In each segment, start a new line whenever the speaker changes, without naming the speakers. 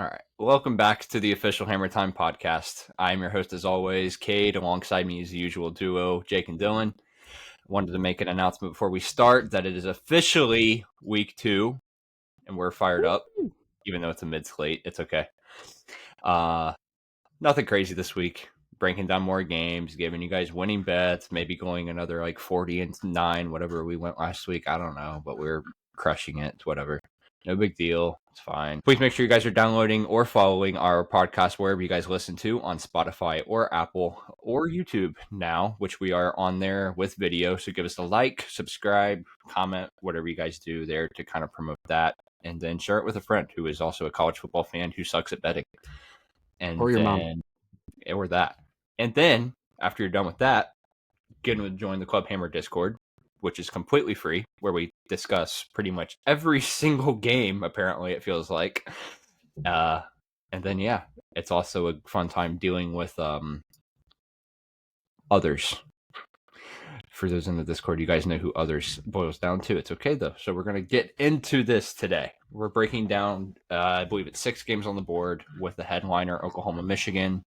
All right. Welcome back to the official Hammer Time podcast. I'm your host, as always, Cade. Alongside me is the usual duo, Jake and Dylan. Wanted to make an announcement before we start that it is officially week 2, and we're fired up, even though it's a mid slate. It's okay. Nothing crazy this week. Breaking down more games, giving you guys winning bets, maybe going another like 40-9, whatever we went last week. I don't know, but we're crushing it. It's whatever. No big deal. It's fine. Please make sure you guys are downloading or following our podcast wherever you guys listen to on Spotify or Apple or YouTube now, which we are on there with video. So give us a like, subscribe, comment, whatever you guys do there to kind of promote that. And then share it with a friend who is also a college football fan who sucks at betting. And
or your
then,
mom.
or that. And then after you're done with that, get to join the Club Hammer Discord, which is completely free, where we discuss pretty much every single game, apparently, it feels like. And then, yeah, it's also a fun time dealing with others. For those in the Discord, you guys know who others boils down to. It's okay, though. So we're going to get into this today. We're breaking down, I believe it's 6 games on the board with the headliner, Oklahoma, Michigan,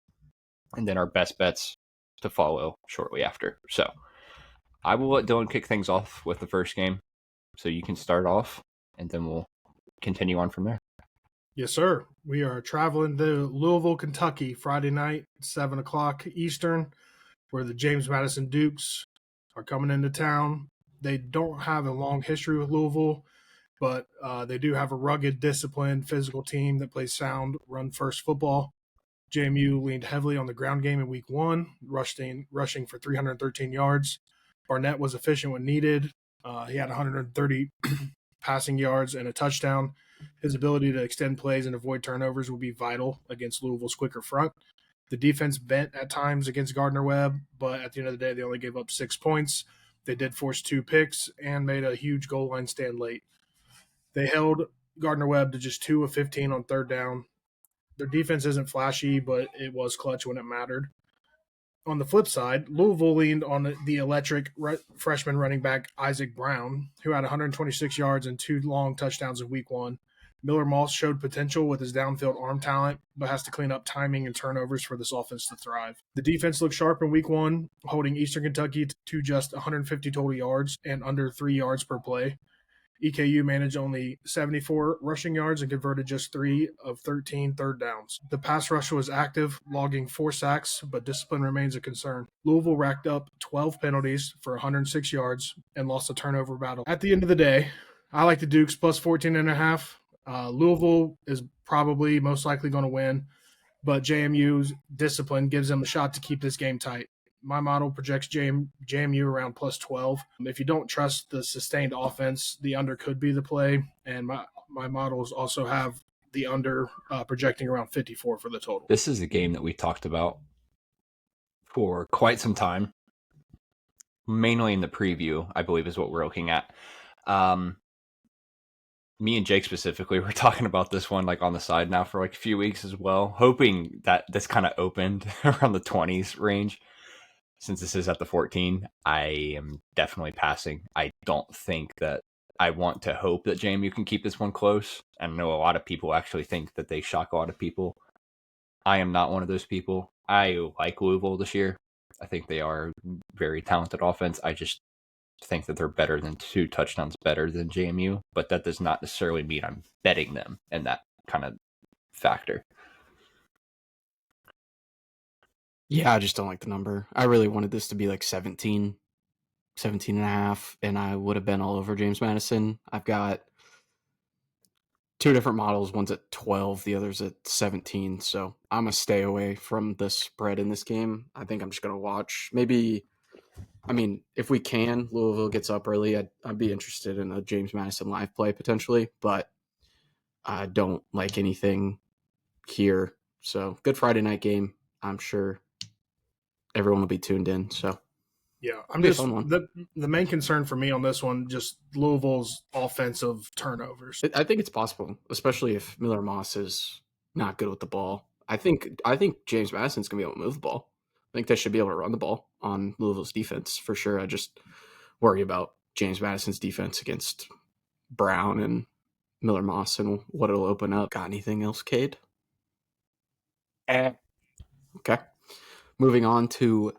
and then our best bets to follow shortly after. So I will let Dylan kick things off with the first game, so you can start off, and then we'll continue on from there.
Yes, sir. We are traveling to Louisville, Kentucky, Friday night, 7 o'clock Eastern, where the James Madison Dukes are coming into town. They don't have a long history with Louisville, but they do have a rugged, disciplined, physical team that plays sound, run-first football. JMU leaned heavily on the ground game in week 1, rushing for 313 yards. Barnett was efficient when needed. He had 130 passing yards and a touchdown. His ability to extend plays and avoid turnovers will be vital against Louisville's quicker front. The defense bent at times against Gardner-Webb, but at the end of the day, they only gave up 6 points. They did force 2 picks and made a huge goal line stand late. They held Gardner-Webb to just 2 of 15 on third down. Their defense isn't flashy, but it was clutch when it mattered. On the flip side, Louisville leaned on the electric freshman running back Isaac Brown, who had 126 yards and 2 long touchdowns in week 1. Miller Moss showed potential with his downfield arm talent, but has to clean up timing and turnovers for this offense to thrive. The defense looked sharp in week 1, holding Eastern Kentucky to just 150 total yards and under 3 yards per play. EKU managed only 74 rushing yards and converted just 3 of 13 third downs. The pass rush was active, logging 4 sacks, but discipline remains a concern. Louisville racked up 12 penalties for 106 yards and lost a turnover battle. At the end of the day, I like the Dukes plus 14.5. Louisville is probably most likely going to win, but JMU's discipline gives them a shot to keep this game tight. My model projects JMU around plus 12. If you don't trust the sustained offense, the under could be the play. And my models also have the under projecting around 54 for the total.
This is a game that we talked about for quite some time, mainly in the preview, I believe is what we're looking at. Me and Jake specifically were talking about this one like on the side now for like a few weeks as well, hoping that this kind of opened around the 20s range. Since this is at the 14, I am definitely passing. I don't think that I want to hope that JMU can keep this one close. I know a lot of people actually think that they shock a lot of people. I am not one of those people. I like Louisville this year. I think they are very talented offense. I just think that they're better than 2 touchdowns better than JMU, but that does not necessarily mean I'm betting them in that kind of factor.
Yeah, I just don't like the number. I really wanted this to be like 17 and a half, and I would have been all over James Madison. I've got 2 different models. One's at 12, the other's at 17. So I'm going to stay away from the spread in this game. I think I'm just going to watch. Maybe, if we can, Louisville gets up early, I'd be interested in a James Madison live play potentially, but I don't like anything here. So good Friday night game. I'm sure everyone will be tuned in. So
yeah, I'm just the main concern for me on this one, just Louisville's offensive turnovers.
I think it's possible, especially if Miller Moss is not good with the ball. I think James Madison's gonna be able to move the ball. I think they should be able to run the ball on Louisville's defense for sure. I just worry about James Madison's defense against Brown and Miller Moss and what it'll open up. Got anything else, Cade? Okay. Moving on to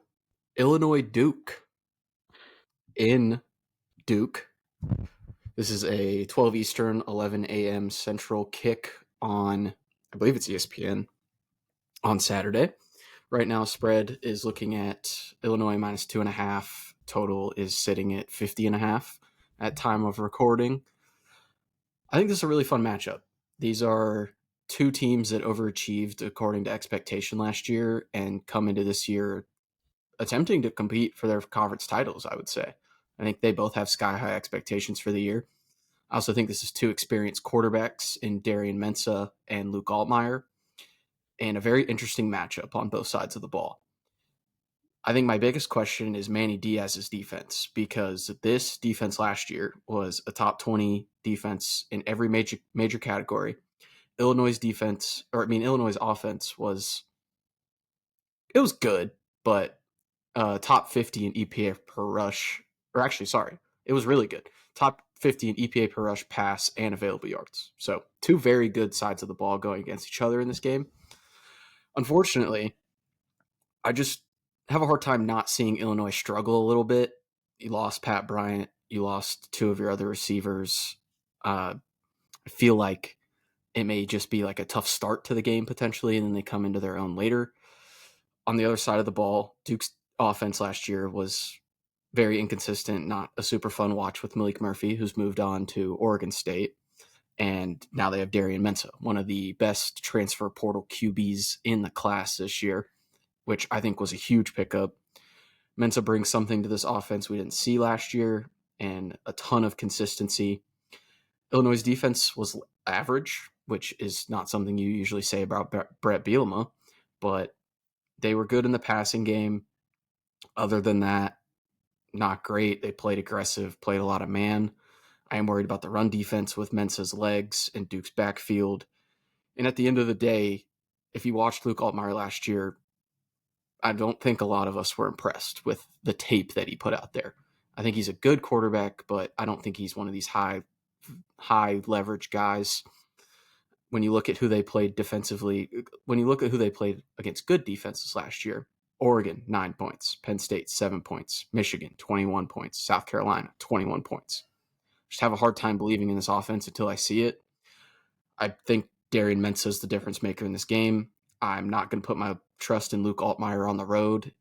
Illinois Duke. In Duke, this is a 12 Eastern, 11 a.m. Central kick on, I believe it's ESPN, on Saturday. Right now, spread is looking at Illinois minus 2.5. Total is sitting at 50.5 at time of recording. I think this is a really fun matchup. These are two teams that overachieved according to expectation last year and come into this year attempting to compete for their conference titles, I would say. I think they both have sky high expectations for the year. I also think this is two experienced quarterbacks in Darian Mensah and Luke Altmaier, and a very interesting matchup on both sides of the ball. I think my biggest question is Manny Diaz's defense, because this defense last year was a top 20 defense in every major category. Illinois' offense was good, but top 50 in EPA per rush, or actually, sorry, it was really good. Top 50 in EPA per rush, pass, and available yards. So two very good sides of the ball going against each other in this game. Unfortunately, I just have a hard time not seeing Illinois struggle a little bit. You lost Pat Bryant. You lost two of your other receivers. I feel like it may just be like a tough start to the game potentially, and then they come into their own later. On the other side of the ball, Duke's offense last year was very inconsistent, not a super fun watch with Malik Murphy, who's moved on to Oregon State. And now they have Darian Mensah, one of the best transfer portal QBs in the class this year, which I think was a huge pickup. Mensah brings something to this offense we didn't see last year and a ton of consistency. Illinois' defense was average, which is not something you usually say about Brett Bielema, but they were good in the passing game. Other than that, not great. They played aggressive, played a lot of man. I am worried about the run defense with Mensah's legs and Duke's backfield. And at the end of the day, if you watched Luke Altmaier last year, I don't think a lot of us were impressed with the tape that he put out there. I think he's a good quarterback, but I don't think he's one of these high leverage guys. When you look at who they played defensively, when you look at who they played against good defenses last year, Oregon, 9 points, Penn State, 7 points, Michigan, 21 points, South Carolina, 21 points. Just have a hard time believing in this offense until I see it. I think Darian Mensah is the difference maker in this game. I'm not going to put my trust in Luke Altmaier on the road.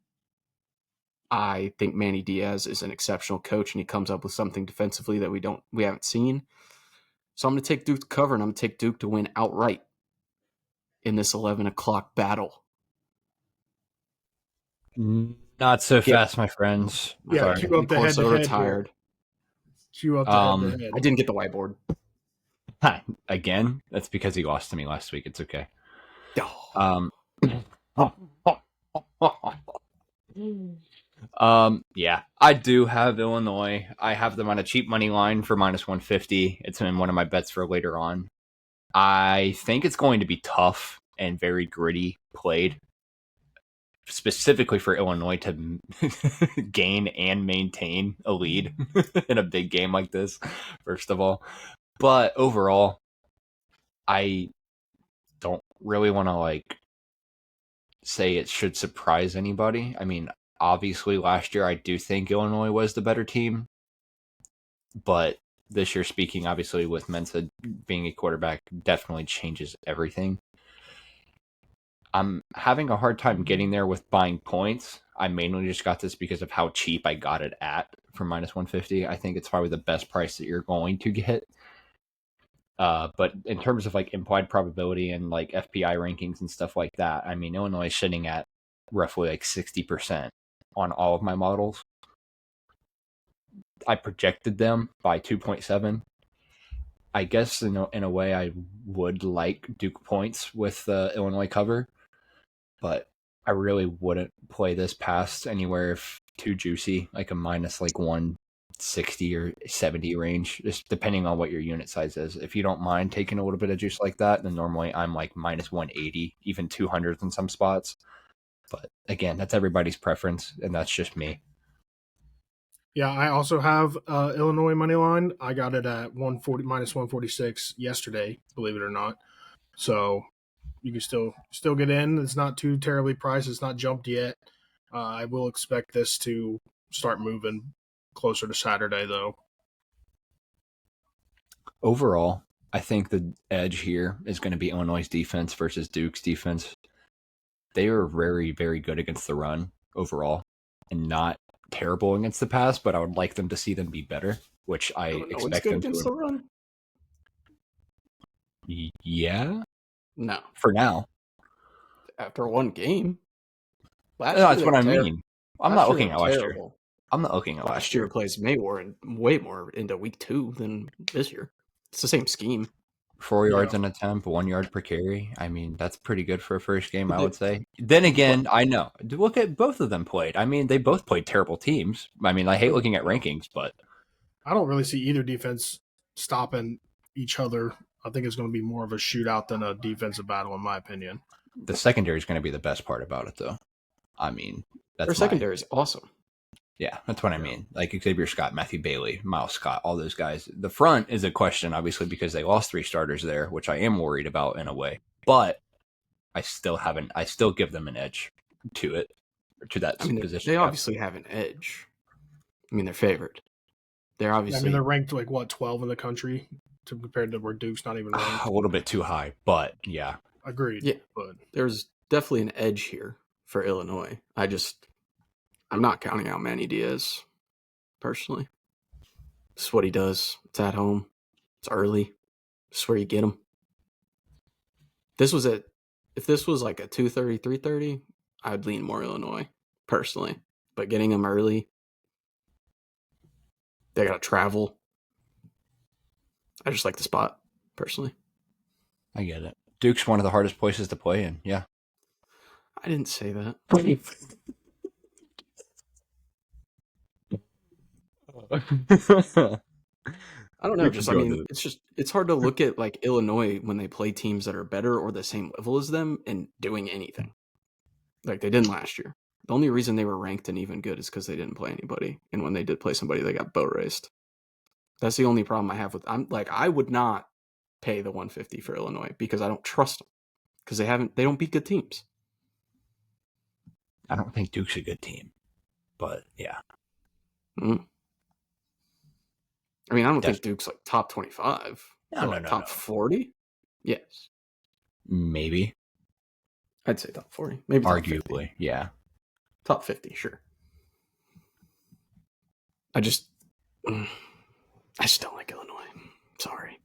I think Manny Diaz is an exceptional coach, and he comes up with something defensively that we haven't seen. So I'm going to take Duke to cover, and I'm going to take Duke to win outright in this 11 o'clock battle.
Not so fast, my friends.
Yeah,
Sorry.
cue up the head-to-head here. Cue up the head-to-head.
I didn't get the whiteboard.
Again, that's because he lost to me last week. It's okay. Yeah, I do have Illinois. I have them on a cheap money line for minus 150. It's in one of my bets for later on. I think it's going to be tough and very gritty played, specifically for Illinois to gain and maintain a lead in a big game like this, first of all. But overall, I don't really want to say it should surprise anybody. I mean, obviously last year I do think Illinois was the better team, but this year, speaking obviously with Mensah being a quarterback, definitely changes everything. I'm having a hard time getting there with buying points. I mainly just got this because of how cheap I got it at for minus 150. I think it's probably the best price that you're going to get. But in terms of implied probability and FPI rankings and stuff like that, I mean, Illinois is sitting at roughly 60% on all of my models. I projected them by 2.7. I guess in a way I would like Duke points with the Illinois cover, but I really wouldn't play this past anywhere if too juicy, like a minus 160 or 70 range, just depending on what your unit size is. If you don't mind taking a little bit of juice like that, then normally I'm minus 180, even 200 in some spots. But again, that's everybody's preference, and that's just me.
Yeah, I also have Illinois money line. I got it at minus 146 yesterday, believe it or not. So You can still get in. It's not too terribly priced. It's not jumped yet. I will expect this to start moving closer to Saturday, though.
Overall, I think the edge here is going to be Illinois' defense versus Duke's defense. They are very, very good against the run overall and not terrible against the pass, but I would like them to see them be better, which I
Illinois
expect
good
them
against
to.
the run?
Yeah,
No.
for now.
After one game. Last
No,
year
that's
they
what
were
I mean. I'm
last
not
year they
looking
were
at last year.
terrible.
I'm not looking at
Last
last
year
year.
plays way more into week 2 than this year. It's the same scheme.
4 yards
Yeah.
an attempt, 1 yard per carry. I mean, that's pretty good for a first game, I
But
would say. Then again, I know. Look at both of them played. I mean, they both played terrible teams. I mean, I hate looking at rankings, but
I don't really see either defense stopping each other. I think it's going to be more of a shootout than a defensive battle, in my opinion.
the secondary is going to be the best part about it, though. I mean,
their
that's my
secondary is awesome.
yeah, that's what I mean. Like Xavier Scott, Matthew Bailey, Miles Scott, all those guys. The front is a question, obviously, because they lost 3 starters there, which I am worried about in a way. But I still give them an edge to it, to that
I mean,
position.
they obviously have an edge. I mean, they're favored. They're obviously.
I mean, they're ranked 12 in the country compared to where Duke's not even ranked.
A little bit too high, but yeah.
Agreed.
Yeah,
but
there's definitely an edge here for Illinois. I'm not counting out Manny Diaz, personally. This is what he does. It's at home. It's early. This is where you get him. If this was like a 2:30, 3:30, I'd lean more Illinois, personally. But getting them early, they got to travel. I just like the spot, personally.
I get it. Duke's one of the hardest places to play in. Yeah.
I didn't say that. I don't know. It's hard to look at like Illinois when they play teams that are better or the same level as them and doing anything like they didn't last year. The only reason they were ranked and even good is because they didn't play anybody, and when they did play somebody, they got boat raced. That's the only problem I have with. I would not pay the 150 for Illinois because I don't trust them because they don't beat good teams.
I don't think Duke's a good team, but yeah.
Mm. I mean, I don't think Duke's like top 25.
No,
top 40? Yes.
Maybe.
I'd say top 40. Maybe
arguably,
top 50.
Yeah.
Top 50, sure. I just don't like Illinois. Sorry.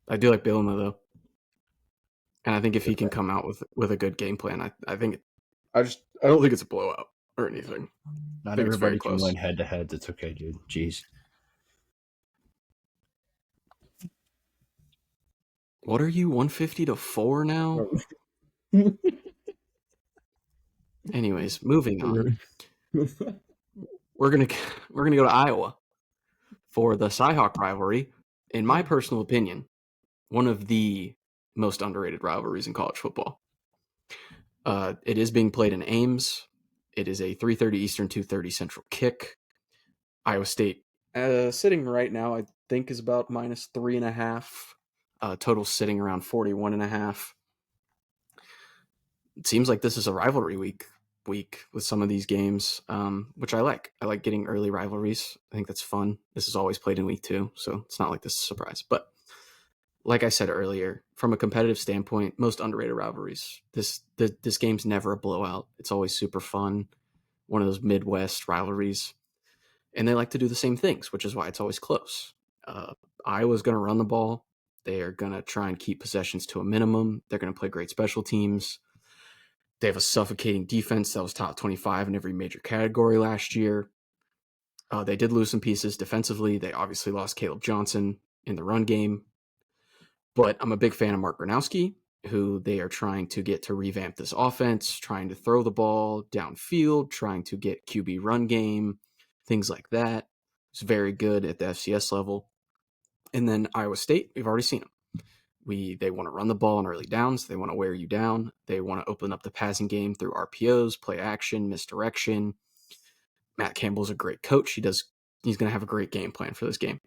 I do like Bielema, though. And I think if he can come out with a good game plan, I don't think it's a blowout or anything.
Not everybody can win head to head. It's okay, dude. Jeez.
What are you, 150 to 4 now? Anyways, moving on. We're gonna go to Iowa for the Cyhawk rivalry. In my personal opinion, one of the most underrated rivalries in college football. It is being played in Ames. It is a 3:30 Eastern, 2:30 Central kick. Iowa State sitting right now, I think, is about -3.5. Total sitting around 41.5. It seems like this is a rivalry week with some of these games, which I like. I like getting early rivalries. I think that's fun. This is always played in week 2, so it's not like this is a surprise. But like I said earlier, from a competitive standpoint, most underrated rivalries. This game's never a blowout. It's always super fun. One of those Midwest rivalries. And they like to do the same things, which is why it's always close. Iowa's going to run the ball. They are going to try and keep possessions to a minimum. They're going to play great special teams. They have a suffocating defense that was top 25 in every major category last year. They did lose some pieces defensively. They obviously lost Caleb Johnson in the run game. But I'm a big fan of Mark Gronowski, who they are trying to get to revamp this offense, trying to throw the ball downfield, trying to get QB run game, things like that. It's very good at the FCS level. And then Iowa State, we've already seen them. They want to run the ball on early downs. They want to wear you down. They want to open up the passing game through RPOs, play action, misdirection. Matt Campbell's a great coach. He's going to have a great game plan for this game.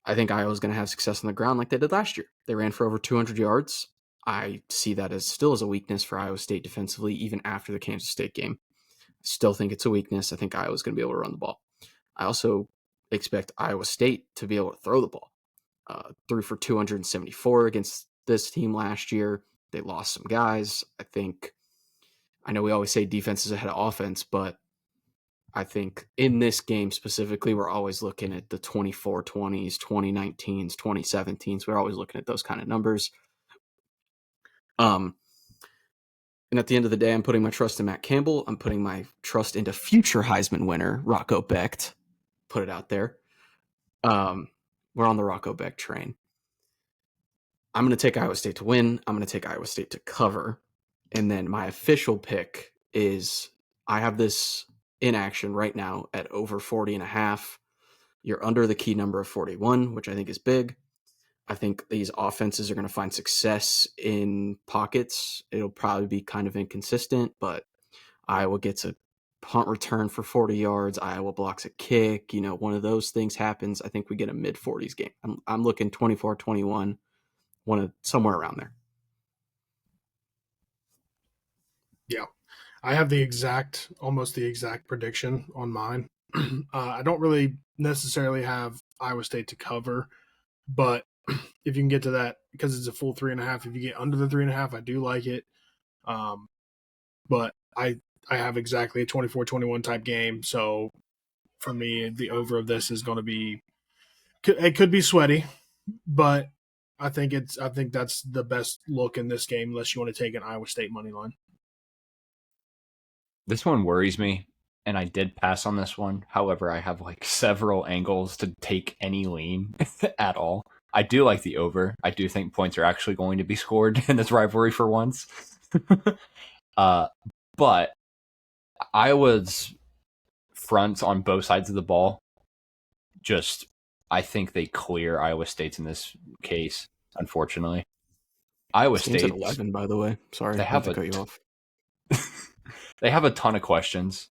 I think Iowa's going to have success on the ground like they did last year. They ran for over 200 yards. I see that as still as a weakness for Iowa State defensively, even after the Kansas State game. Still think it's a weakness. I think Iowa's going to be able to run the ball. I also expect Iowa State to be able to throw the ball. Threw for 274 against this team last year. They lost some guys. I know we always say defense is ahead of offense, but I think in this game specifically, we're always looking at the 24-20s, 2019s, 2017s. We're always looking at those kind of numbers. And at the end of the day, I'm putting my trust in Matt Campbell. I'm putting my trust into future Heisman winner, Rocco Becht. Put it out there. We're on the Rocco Becht train. I'm going to take Iowa State to win. I'm going to take Iowa State to cover. And then my official pick is I have this in action right now at over 40.5. You're under the key number of 41, which I think is big. I think these offenses are going to find success in pockets. It'll probably be kind of inconsistent, but Iowa gets a punt return for 40 yards. Iowa blocks a kick. One of those things happens. I think we get a mid-40s game. I'm looking 24-21, somewhere around there.
Yeah. I have almost the exact prediction on mine. I don't really necessarily have Iowa State to cover, but if you can get to that, because it's a full 3.5, if you get under the 3.5, I do like it. But I have exactly a 24-21 type game. So for me, the over of this is going to be, it could be sweaty, but I think that's the best look in this game, unless you want to take an Iowa State money line.
This one worries me, and I did pass on this one. However, I have like several angles to take any lean at all. I do like the over. I do think points are actually going to be scored in this rivalry for once. But Iowa's fronts on both sides of the ball, I think they clear Iowa State's in this case, unfortunately. Iowa
State's
State
at 11, by the way. Sorry,
they have
to cut you off.
They have a ton of questions,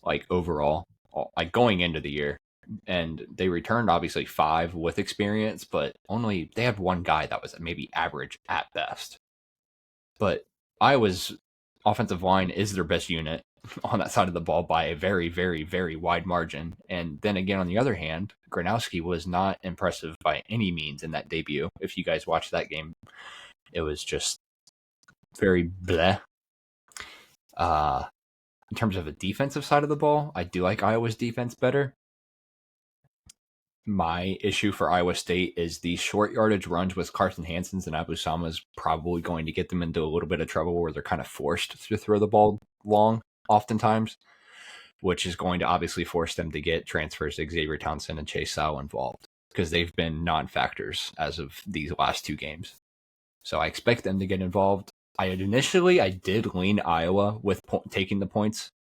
like overall, like going into the year. And they returned obviously 5 with experience, but they had one guy that was maybe average at best. But Iowa's offensive line is their best unit on that side of the ball by a very, very, very wide margin. And then again, on the other hand, Gronowski was not impressive by any means in that debut. If you guys watched that game, it was just very bleh. In terms of the defensive side of the ball, I do like Iowa's defense better. My issue for Iowa State is the short yardage runs with Carson Hansen's and Abu Sama is probably going to get them into a little bit of trouble where they're kind of forced to throw the ball long oftentimes, which is going to obviously force them to get transfers to Xavier Townsend and Chase Sowell involved because they've been non-factors as of these last 2 games. So I expect them to get involved. I did lean Iowa with taking the points,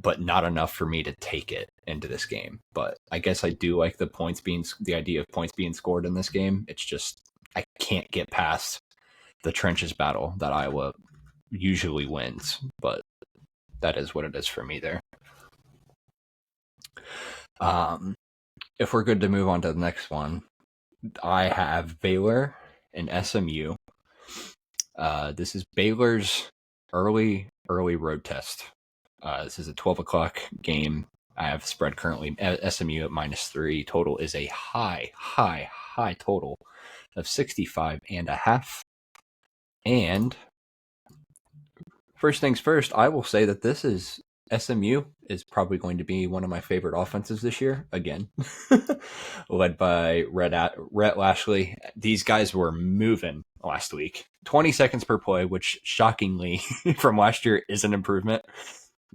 but not enough for me to take it into this game. But I guess I do like the idea of points being scored in this game. It's just I can't get past the trenches battle that Iowa usually wins, but that is what it is for me there. If we're good to move on to the next one, I have Baylor and SMU. This is Baylor's early road test. This is a 12 o'clock game. I have spread currently SMU at -3. Total is a high total of 65.5. And first things first, I will say that SMU is probably going to be one of my favorite offenses this year. Again, led by Rhett Lashley. These guys were moving last week. 20 seconds per play, which shockingly from last year is an improvement.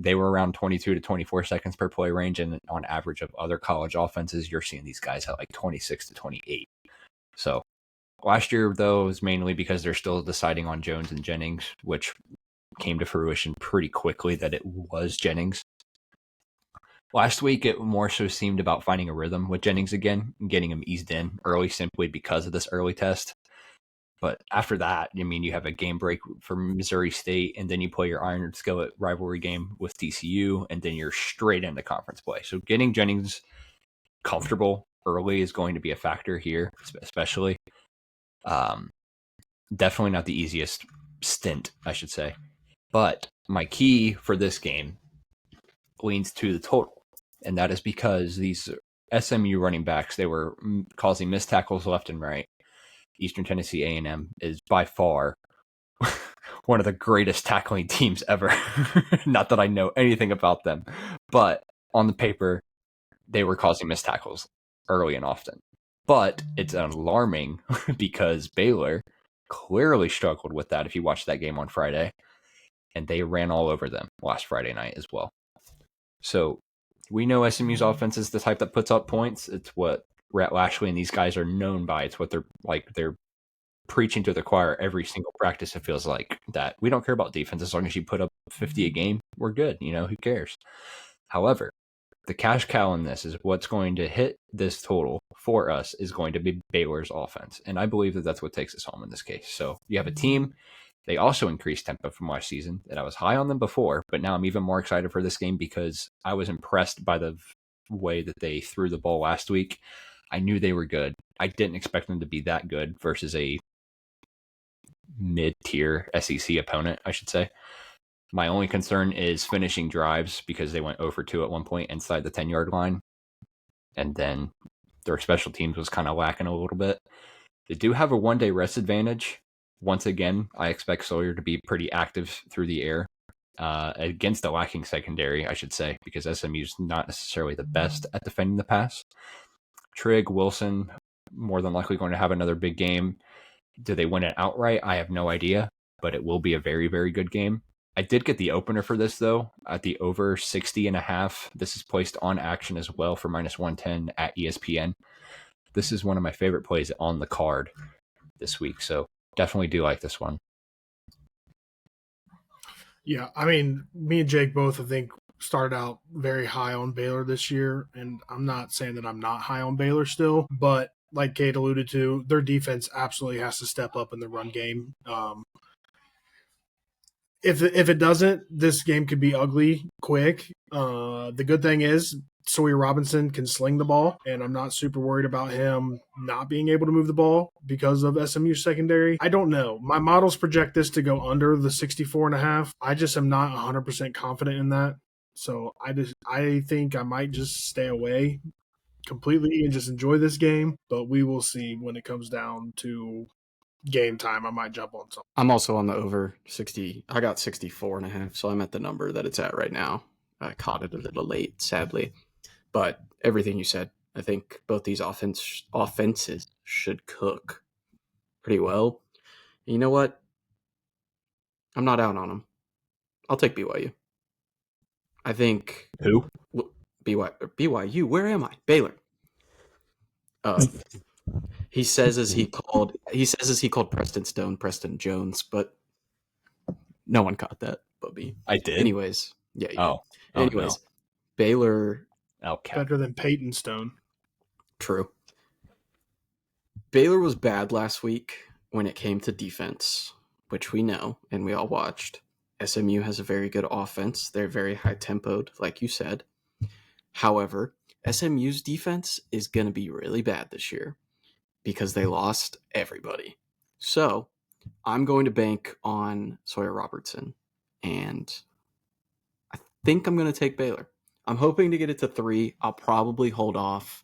They were around 22 to 24 seconds per play range, and on average of other college offenses, you're seeing these guys at like 26 to 28. So last year, though, was mainly because they're still deciding on Jones and Jennings, which came to fruition pretty quickly that it was Jennings. Last week, it more so seemed about finding a rhythm with Jennings again and getting him eased in early simply because of this early test. But after that, you have a game break for Missouri State, and then you play your Iron Skillet rivalry game with TCU, and then you're straight into conference play. So getting Jennings comfortable early is going to be a factor here, especially. Definitely not the easiest stint, I should say. But my key for this game leans to the total, and that is because these SMU running backs, they were causing missed tackles left and right. Eastern Tennessee A&M is by far one of the greatest tackling teams ever. Not that I know anything about them, but on the paper, they were causing missed tackles early and often. But it's alarming because Baylor clearly struggled with that if you watched that game on Friday, and they ran all over them last Friday night as well. So we know SMU's offense is the type that puts up points. It's what Rhett Lashley and these guys are known by. It's what they're preaching to the choir every single practice. It feels like that we don't care about defense as long as you put up 50 a game, we're good. Who cares? However, the cash cow in this is what's going to hit this total for us is going to be Baylor's offense. And I believe that that's what takes us home in this case. So you have a team. They also increased tempo from last season, and I was high on them before, but now I'm even more excited for this game because I was impressed by the way that they threw the ball last week. I knew they were good. I didn't expect them to be that good versus a mid-tier SEC opponent, I should say. My only concern is finishing drives because they went 0 for 2 at one point inside the 10-yard line, and then their special teams was kind of lacking a little bit. They do have a one-day rest advantage. Once again, I expect Sawyer to be pretty active through the air against a lacking secondary, I should say, because SMU's not necessarily the best at defending the pass. Trigg, Wilson, more than likely going to have another big game. Do they win it outright? I have no idea, but it will be a very, very good game. I did get the opener for this, though, at the over 60.5. This is placed on action as well for minus 110 at ESPN. This is one of my favorite plays on the card this week, so definitely do like this one.
Yeah, I mean, me and Jake both, I think, started out very high on Baylor this year, and I'm not saying that I'm not high on Baylor still, but like Kate alluded to, their defense absolutely has to step up in the run game. If it doesn't, this game could be ugly quick. The good thing is Sawyer Robinson can sling the ball, and I'm not super worried about him not being able to move the ball because of SMU secondary. I don't know. My models project this to go under the 64.5. I just am not 100% confident in that. So I think I might just stay away completely and just enjoy this game, but we will see when it comes down to game time. I might jump on something.
I'm also on the over 60. I got 64.5, so I'm at the number that it's at right now. I caught it a little late, sadly. But everything you said, I think both these offenses should cook pretty well. And you know what? I'm not out on them. I'll take BYU. I think
Who?
BYU. Where am I? Baylor. He says as he called Preston Stone Preston Jones, but no one caught that but me.
I did.
Anyways, yeah.
Oh.
Anyways,
No.
Baylor.
Okay.
Better than Peyton Stone.
True. Baylor was bad last week when it came to defense, which we know and we all watched. SMU has a very good offense. They're very high-tempoed, like you said. However, SMU's defense is going to be really bad this year because they lost everybody. So I'm going to bank on Sawyer Robertson, and I think I'm going to take Baylor. I'm hoping to get it to 3. I'll probably hold off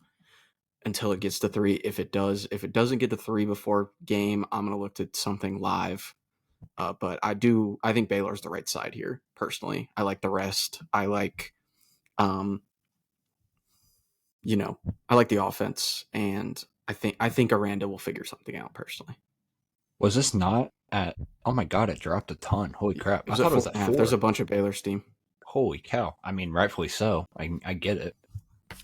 until it gets to 3. If it doesn't get to 3 before game, I'm going to look at something live. But I think Baylor's the right side here, personally. I like the rest. I like, I like the offense, and I think Aranda will figure something out, personally.
Was this not at? Oh my god! It dropped a ton. Holy crap!
I thought it was at 4. There's a bunch of Baylor steam.
Holy cow! I mean, rightfully so. I get it.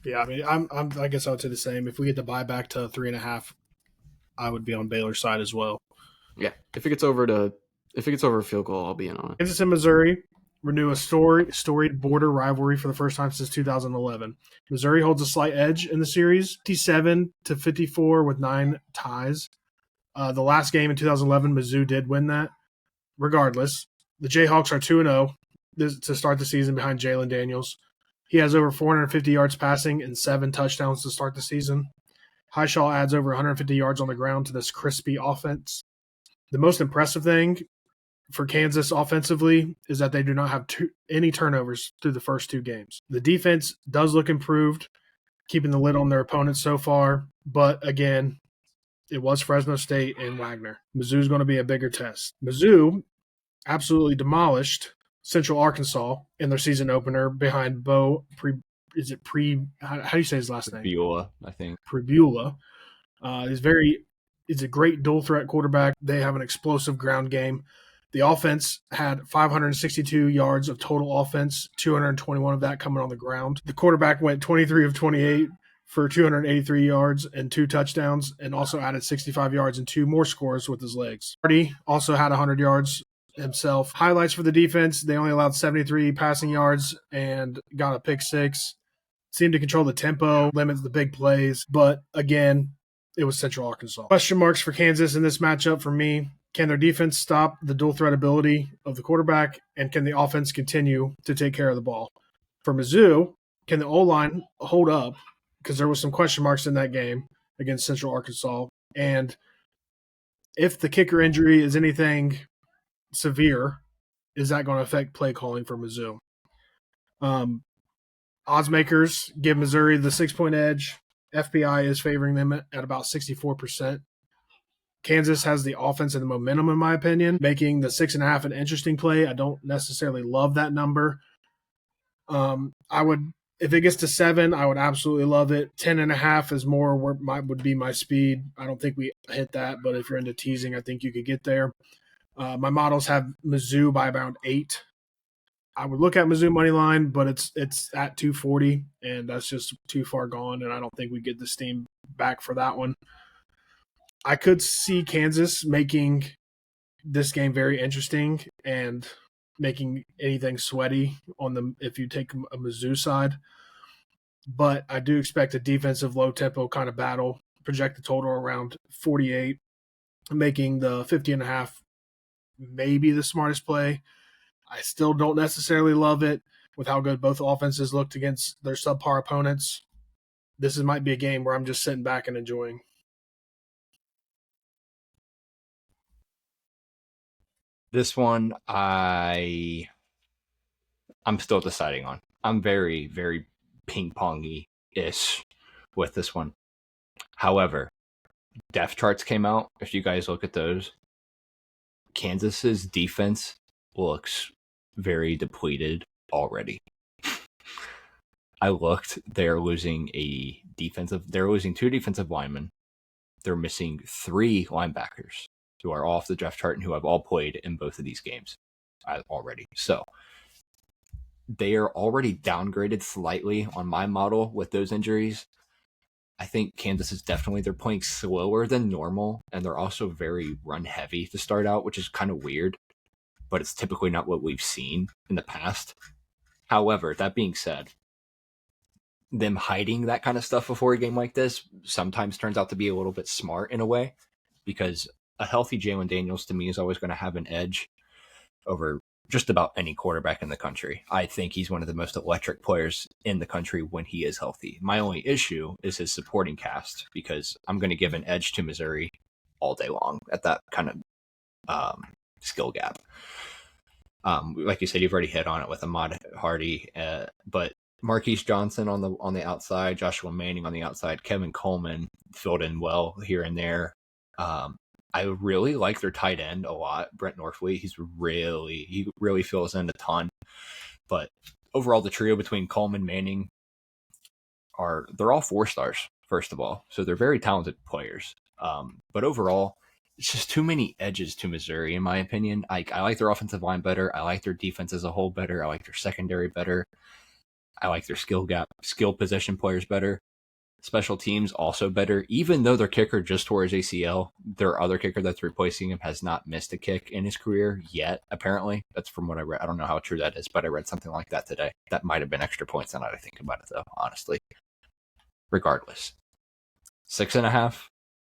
Yeah, I mean, I guess I would say the same. If we get the buy back to 3.5, I would be on Baylor's side as well.
Yeah, if it gets over a field goal, I'll be in on it.
Kansas and Missouri renew a storied border rivalry for the first time since 2011. Missouri holds a slight edge in the series, 57-54 with 9 ties. The last game in 2011, Mizzou did win that. Regardless, the Jayhawks are 2-0 to start the season behind Jalen Daniels. He has over 450 yards passing and 7 touchdowns to start the season. Highshaw adds over 150 yards on the ground to this crispy offense. The most impressive thing for Kansas offensively is that they do not have any turnovers through the first 2 games. The defense does look improved, keeping the lid on their opponents so far. But again, it was Fresno State and Wagner. Mizzou's going to be a bigger test. Mizzou absolutely demolished Central Arkansas in their season opener behind Bo. How do you say his last name?
Beulah, I think.
Prebula. He's a great dual threat quarterback. They have an explosive ground game. The offense had 562 yards of total offense, 221 of that coming on the ground. The quarterback went 23 of 28 for 283 yards and 2 touchdowns, and also added 65 yards and 2 more scores with his legs. Hardy also had 100 yards himself. Highlights for the defense: they only allowed 73 passing yards and got a pick 6. Seemed to control the tempo, limits the big plays, but again, it was Central Arkansas. Question marks for Kansas in this matchup for me: can their defense stop the dual threat ability of the quarterback, and can the offense continue to take care of the ball? For Mizzou, can the O-line hold up? Because there was some question marks in that game against Central Arkansas. And if the kicker injury is anything severe, is that going to affect play calling for Mizzou? Oddsmakers give Missouri the 6-point edge. FPI is favoring them at about 64%. Kansas has the offense and the momentum, in my opinion, making the 6.5 an interesting play. I don't necessarily love that number. If it gets to 7, I would absolutely love it. 10.5 is more would be my speed. I don't think we hit that, but if you're into teasing, I think you could get there. My models have Mizzou by around 8. I would look at Mizzou money line, but it's at 240, and that's just too far gone, and I don't think we get the steam back for that one. I could see Kansas making this game very interesting and making anything sweaty on them if you take a Mizzou side. But I do expect a defensive low-tempo kind of battle, project the total around 48, making the 50.5 maybe the smartest play. I still don't necessarily love it with how good both offenses looked against their subpar opponents. This might be a game where I'm just sitting back and enjoying.
This one, I'm still deciding on. I'm very, very ping-pongy-ish with this one. However, depth charts came out. If you guys look at those, Kansas's defense looks very depleted already. I looked. They're losing 2 defensive linemen. They're missing 3 linebackers who are off the depth chart and who have all played in both of these games already. So they are already downgraded slightly on my model with those injuries. I think Kansas is they're playing slower than normal, and they're also very run heavy to start out, which is kind of weird, but it's typically not what we've seen in the past. However, that being said, them hiding that kind of stuff before a game like this sometimes turns out to be a little bit smart in a way, because a healthy Jalen Daniels to me is always going to have an edge over just about any quarterback in the country. I think he's one of the most electric players in the country when he is healthy. My only issue is his supporting cast, because I'm going to give an edge to Missouri all day long at that kind of skill gap. Like you said, you've already hit on it with Ahmad Hardy, but Marquise Johnson on the outside, Joshua Manning on the outside, Kevin Coleman filled in well here and there. I really like their tight end a lot, Brent Norfleet. He really fills in a ton. But overall, the trio between Coleman, Manning they're all 4 stars, first of all. So they're very talented players. But overall, it's just too many edges to Missouri, in my opinion. I like their offensive line better. I like their defense as a whole better. I like their secondary better. I like their skill position players better. Special teams also better, even though their kicker just tore his ACL. Their other kicker that's replacing him has not missed a kick in his career yet, apparently. That's from what I read. I don't know how true that is, but I read something like that today. That might have been extra points now that I think about it, though, honestly. Regardless. 6.5,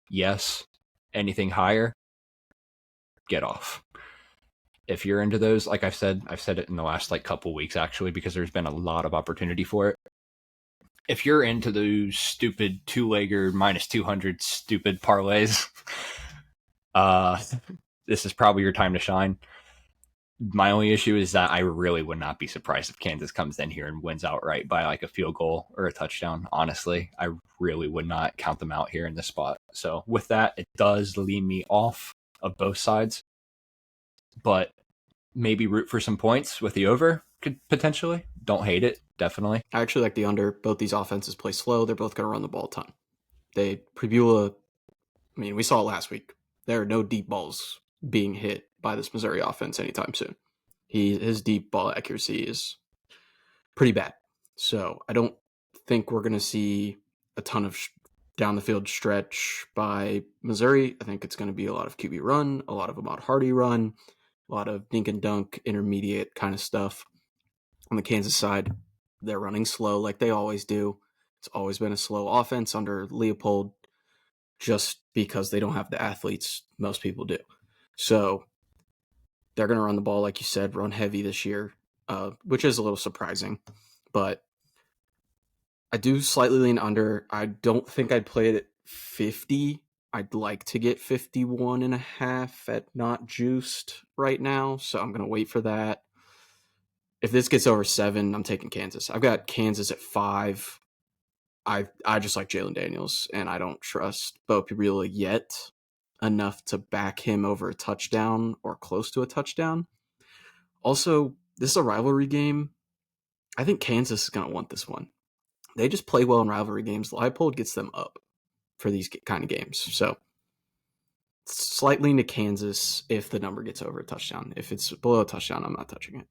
yes. Anything higher, get off. If you're into those, like I've said it in the last couple weeks, actually, because there's been a lot of opportunity for it. If you're into those stupid 2-legger -200 stupid parlays, this is probably your time to shine. My only issue is that I really would not be surprised if Kansas comes in here and wins outright by like a field goal or a touchdown. Honestly, I really would not count them out here in this spot. So with that, it does lean me off of both sides, but maybe root for some points with the over could potentially. Don't hate it, definitely.
I actually like the under. Both these offenses play slow. They're both going to run the ball a ton. Prebula, I mean, we saw it last week. There are no deep balls being hit by this Missouri offense anytime soon. His deep ball accuracy is pretty bad. So I don't think we're going to see a ton of down the field stretch by Missouri. I think it's going to be a lot of QB run, a lot of Ahmad Hardy run, a lot of dink and dunk, intermediate kind of stuff. On the Kansas side, they're running slow like they always do. It's always been a slow offense under Leopold just because they don't have the athletes most people do. So they're going to run the ball, like you said, run heavy this year, which is a little surprising. But I do slightly lean under. I don't think I'd play it at 50. I'd like to get 51.5 at not juiced right now. So I'm going to wait for that. If this gets over 7, I'm taking Kansas. I've got Kansas at 5. I just like Jalen Daniels, and I don't trust Bo Prebula yet enough to back him over a touchdown or close to a touchdown. Also, this is a rivalry game. I think Kansas is going to want this one. They just play well in rivalry games. Leipold gets them up for these kind of games. So slightly into Kansas if the number gets over a touchdown. If it's below a touchdown, I'm not touching it.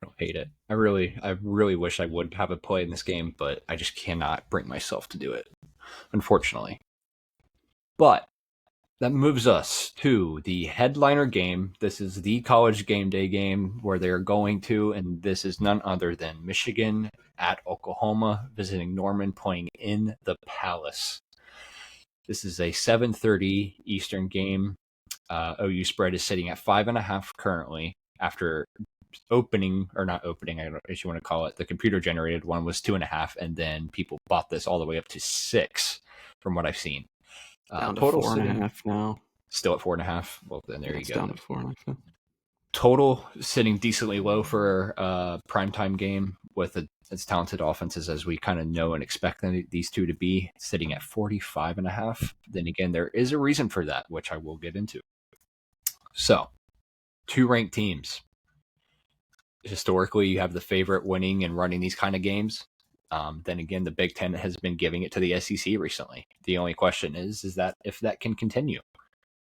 I don't hate it. I really wish I would have a play in this game, but I just cannot bring myself to do it, unfortunately. But that moves us to the headliner game. This is the college game day game where they're going to, and this is none other than Michigan at Oklahoma, visiting Norman, playing in the Palace. This is a 7:30 Eastern game. OU spread is sitting at 5.5 currently after opening, or not opening, I don't know if you want to call it. The computer generated one was 2.5, and then people bought this all the way up to 6 from what I've seen.
Down to
total
4.5 now.
Still at 4.5. Well, then there you go.
Down to 4.5.
Total sitting decently low for a primetime game with as talented offenses as we kind of know and expect these two to be, sitting at 45.5. Then again, there is a reason for that, which I will get into. So, 2 ranked teams. Historically, you have the favorite winning and running these kind of games. Then again, the Big Ten has been giving it to the SEC recently. The only question is that if that can continue.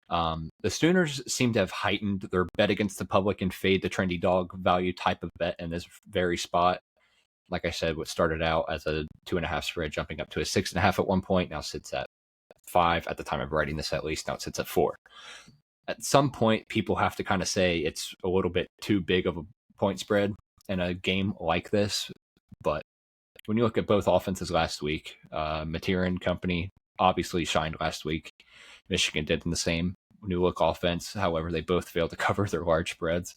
The Sooners seem to have heightened their bet against the public and fade the trendy dog value type of bet in this very spot. Like I said, what started out as a 2.5 spread, jumping up to a 6.5 at one point, now sits at 5 at the time of writing this, at least. Now it sits at 4. At some point, people have to kind of say it's a little bit too big of a point spread in a game like this. But when you look at both offenses last week, Mateer and company obviously shined last week. Michigan did in the same. New look offense, however, they both failed to cover their large spreads.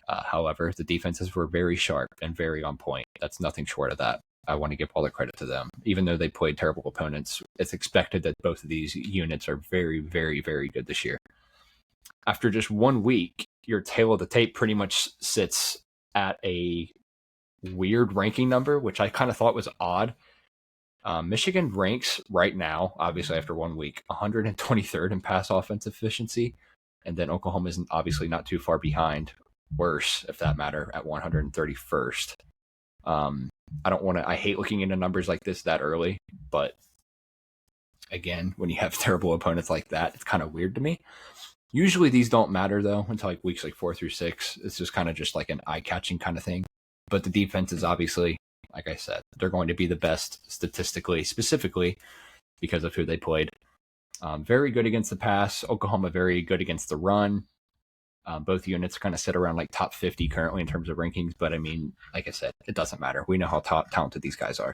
However, the defenses were very sharp and very on point. That's nothing short of that. I want to give all the credit to them. Even though they played terrible opponents, it's expected that both of these units are very, very, very good this year. After just 1 week, your tail of the tape pretty much sits at a weird ranking number, which I kind of thought was odd. Michigan ranks right now, obviously after 1 week, 123rd in pass offense efficiency. And then Oklahoma is obviously not too far behind, worse, if that matter, at 131st. I hate looking into numbers like this that early, but again, when you have terrible opponents like that, it's kind of weird to me. Usually these don't matter though until like weeks like 4 through 6. It's just kind of just like an eye-catching kind of thing. But the defense is obviously, like I said, they're going to be the best statistically, specifically because of who they played. Very good against the pass. Oklahoma very good against the run. Both units kind of sit around like top 50 currently in terms of rankings. But I mean, like I said, it doesn't matter. We know how talented these guys are.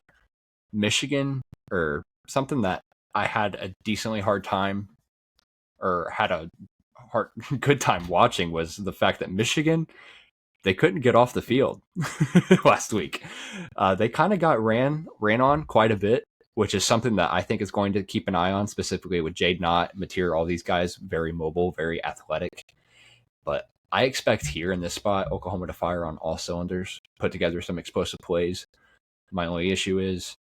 Michigan, or something that I had a decently hard time, or had a good time watching, was the fact that Michigan, they couldn't get off the field last week. They kind of got ran on quite a bit. which is something that I think is going to keep an eye on, specifically with Jade Knott, Mateer, all these guys, very mobile, very athletic. But I expect here in this spot, Oklahoma to fire on all cylinders, put together some explosive plays. My only issue is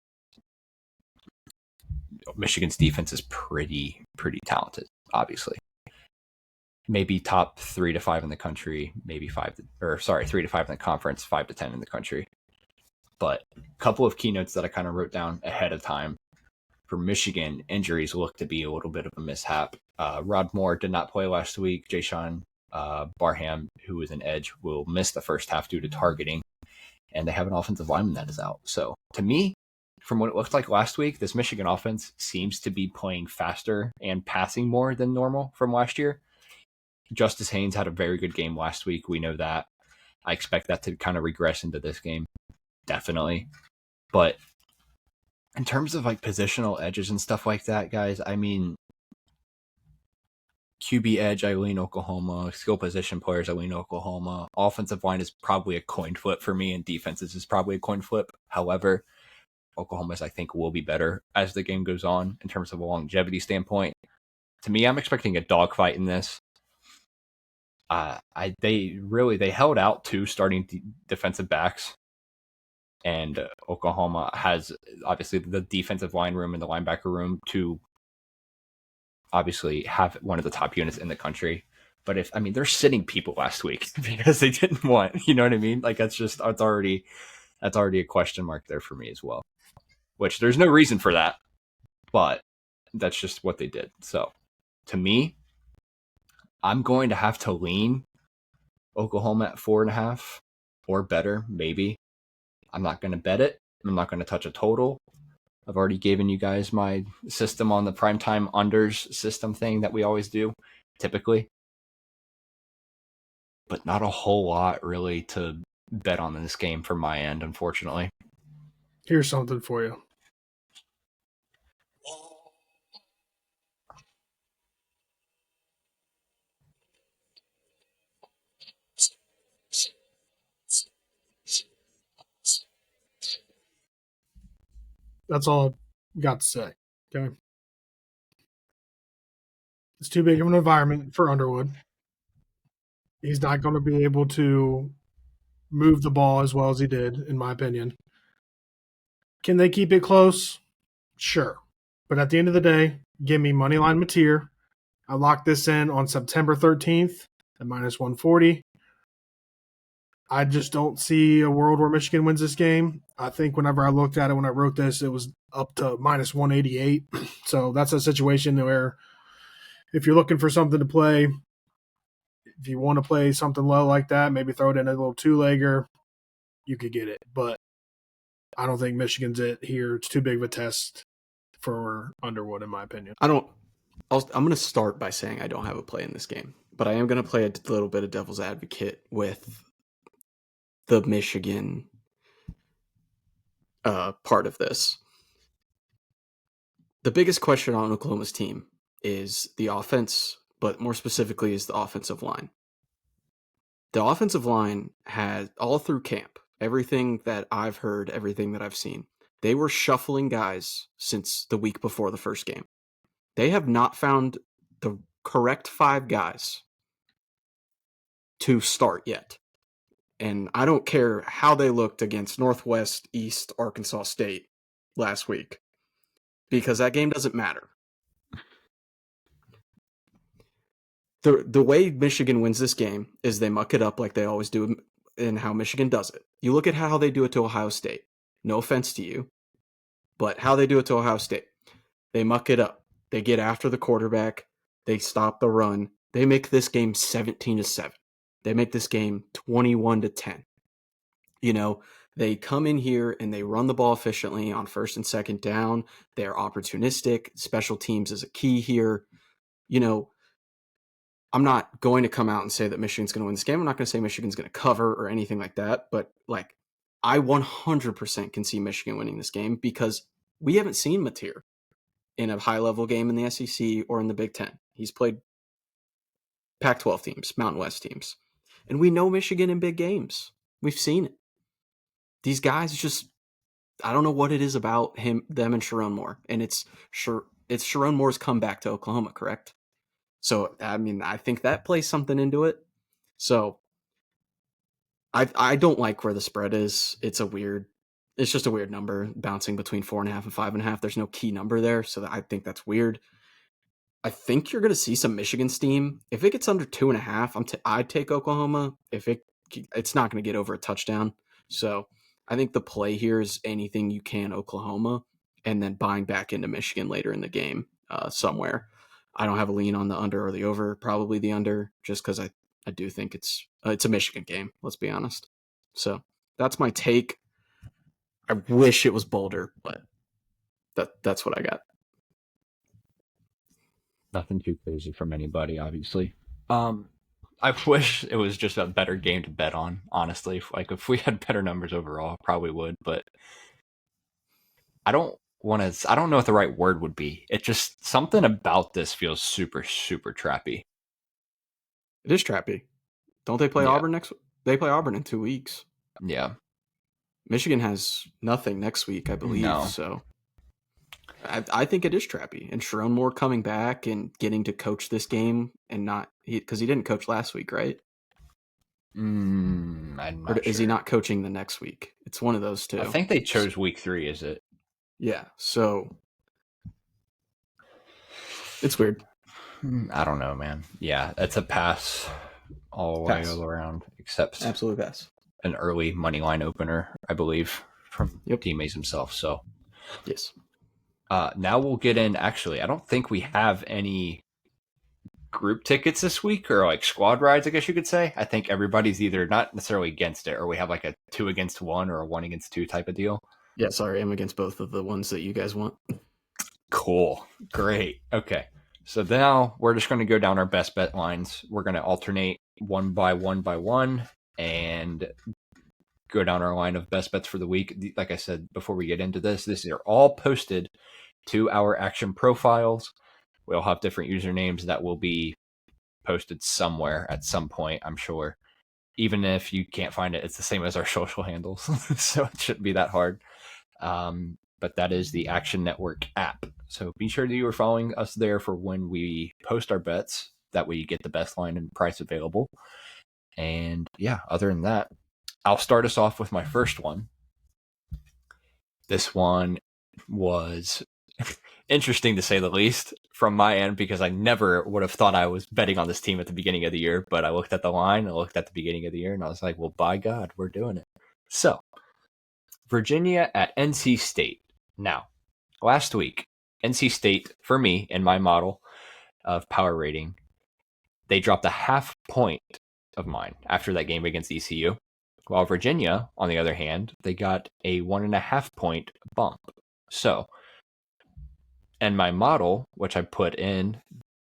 Michigan's defense is pretty talented, obviously. Maybe top 3 to 5 in the country, maybe 3 to 5 in the conference, 5 to 10 in the country. But a couple of keynotes that I kind of wrote down ahead of time. For Michigan, injuries look to be a little bit of a mishap. Rod Moore did not play last week. Jayshon Barham, who was an edge, will miss the first half due to targeting. And they have an offensive lineman that is out. So to me, from what it looked like last week, this Michigan offense seems to be playing faster and passing more than normal from last year. Justice Haynes had a very good game last week. We know that. I expect that to kind of regress into this game. Definitely. But in terms of like positional edges and stuff like that, guys, I mean, QB edge, I lean Oklahoma. Skill position players, I lean Oklahoma. Offensive line is probably a coin flip for me, and defenses is probably a coin flip. However, Oklahoma's, I think, will be better as the game goes on in terms of a longevity standpoint. To me, I'm expecting a dogfight in this. They held out 2 starting defensive backs, and Oklahoma has obviously the defensive line room and the linebacker room to obviously have one of the top units in the country. But they're sitting people last week because they didn't want, you know what I mean? Like that's already a question mark there for me as well. Which there's no reason for that, but that's just what they did. So to me, I'm going to have to lean Oklahoma at 4.5 or better, maybe. I'm not going to bet it. I'm not going to touch a total. I've already given you guys my system on the primetime unders system thing that we always do, typically. But not a whole lot really to bet on in this game from my end, unfortunately.
Here's something for you. That's all I've got to say. Okay. It's too big of an environment for Underwood. He's not going to be able to move the ball as well as he did, in my opinion. Can they keep it close? Sure. But at the end of the day, give me moneyline Mateer. I locked this in on September 13th at minus 140. I just don't see a world where Michigan wins this game. I think whenever I looked at it when I wrote this, it was up to minus 188. So that's a situation where if you're looking for something to play, if you want to play something low like that, maybe throw it in a little 2-legger, you could get it. But I don't think Michigan's it here. It's too big of a test for Underwood, in my opinion.
I'm going to start by saying I don't have a play in this game, but I am going to play a little bit of devil's advocate with the Michigan part of this. The biggest question on Oklahoma's team is the offense, but more specifically is the offensive line. The offensive line had, all through camp, everything that I've heard, everything that I've seen, they were shuffling guys since the week before the first game. They have not found the correct 5 guys to start yet. And I don't care how they looked against Northwest, East, Arkansas State last week, because that game doesn't matter. The way Michigan wins this game is they muck it up like they always do, and how Michigan does it. You look at how they do it to Ohio State. No offense to you, but how they do it to Ohio State. They muck it up. They get after the quarterback. They stop the run. They make this game 17-7. They make this game 21-10. You know, they come in here and they run the ball efficiently on first and second down. They're opportunistic. Special teams is a key here. You know, I'm not going to come out and say that Michigan's going to win this game. I'm not going to say Michigan's going to cover or anything like that. But, like, I 100% can see Michigan winning this game because we haven't seen Mateer in a high-level game in the SEC or in the Big Ten. He's played Pac-12 teams, Mountain West teams. And we know Michigan in big games. We've seen it. These guys just I don't know what it is about them and Sharon Moore, and it's Sharon Moore's comeback to Oklahoma, correct? So I mean, I think that plays something into it. So I don't like where the spread is. It's just a weird number, bouncing between 4.5 and 5.5. There's no key number there, so I think that's weird. I think you're going to see some Michigan steam. If it gets under 2.5, I'd take Oklahoma. It's not going to get over a touchdown. So I think the play here is anything you can Oklahoma, and then buying back into Michigan later in the game somewhere. I don't have a lean on the under or the over. Probably the under, just because I do think it's a Michigan game. Let's be honest. So that's my take. I wish it was bolder, but that's what I got.
Nothing too crazy from anybody, obviously. I wish it was just a better game to bet on, honestly. Like, if we had better numbers overall, I probably would, but I don't know what the right word would be. It just, something about this feels super, super trappy.
It is trappy. Don't they play Auburn next? They play Auburn in 2 weeks.
Yeah.
Michigan has nothing next week, I believe.
No.
So I think it is trappy. And Sharon Moore coming back and getting to coach this game and because he didn't coach last week, right?
I'm not
or is he not coaching the next week? It's one of those two.
I think they chose week 3, is it?
Yeah. So it's weird.
I don't know, man. Yeah, it's a pass all the way around, except
absolute pass.
An early money line opener, I believe, from T-Mays himself. So
yes.
Now we'll get in. Actually, I don't think we have any group tickets this week, or like squad rides, I guess you could say. I think everybody's either not necessarily against it, or we have like a 2 against 1 or a 1 against 2 type of deal.
Yeah, sorry, I'm against both of the ones that you guys want.
Cool. Great. Okay. So now we're just going to go down our best bet lines. We're going to alternate one by one and go down our line of best bets for the week. Like I said, before we get into this, these are all posted to our action profiles. We'll have different usernames that will be posted somewhere at some point, I'm sure. Even if you can't find it, it's the same as our social handles. So it shouldn't be that hard. But that is the Action Network app. So be sure that you are following us there for when we post our bets. That way you get the best line and price available. And yeah, other than that, I'll start us off with my first one. This one was interesting to say the least from my end, because I never would have thought I was betting on this team at the beginning of the year. But I looked at the line, I looked at the beginning of the year, and I was like, well, by God, we're doing it. So Virginia at NC State. Now, last week, NC State, for me, in my model of power rating, they dropped a half point of mine after that game against ECU. While Virginia, on the other hand, they got a 1.5 point bump. So, and my model, which I put in,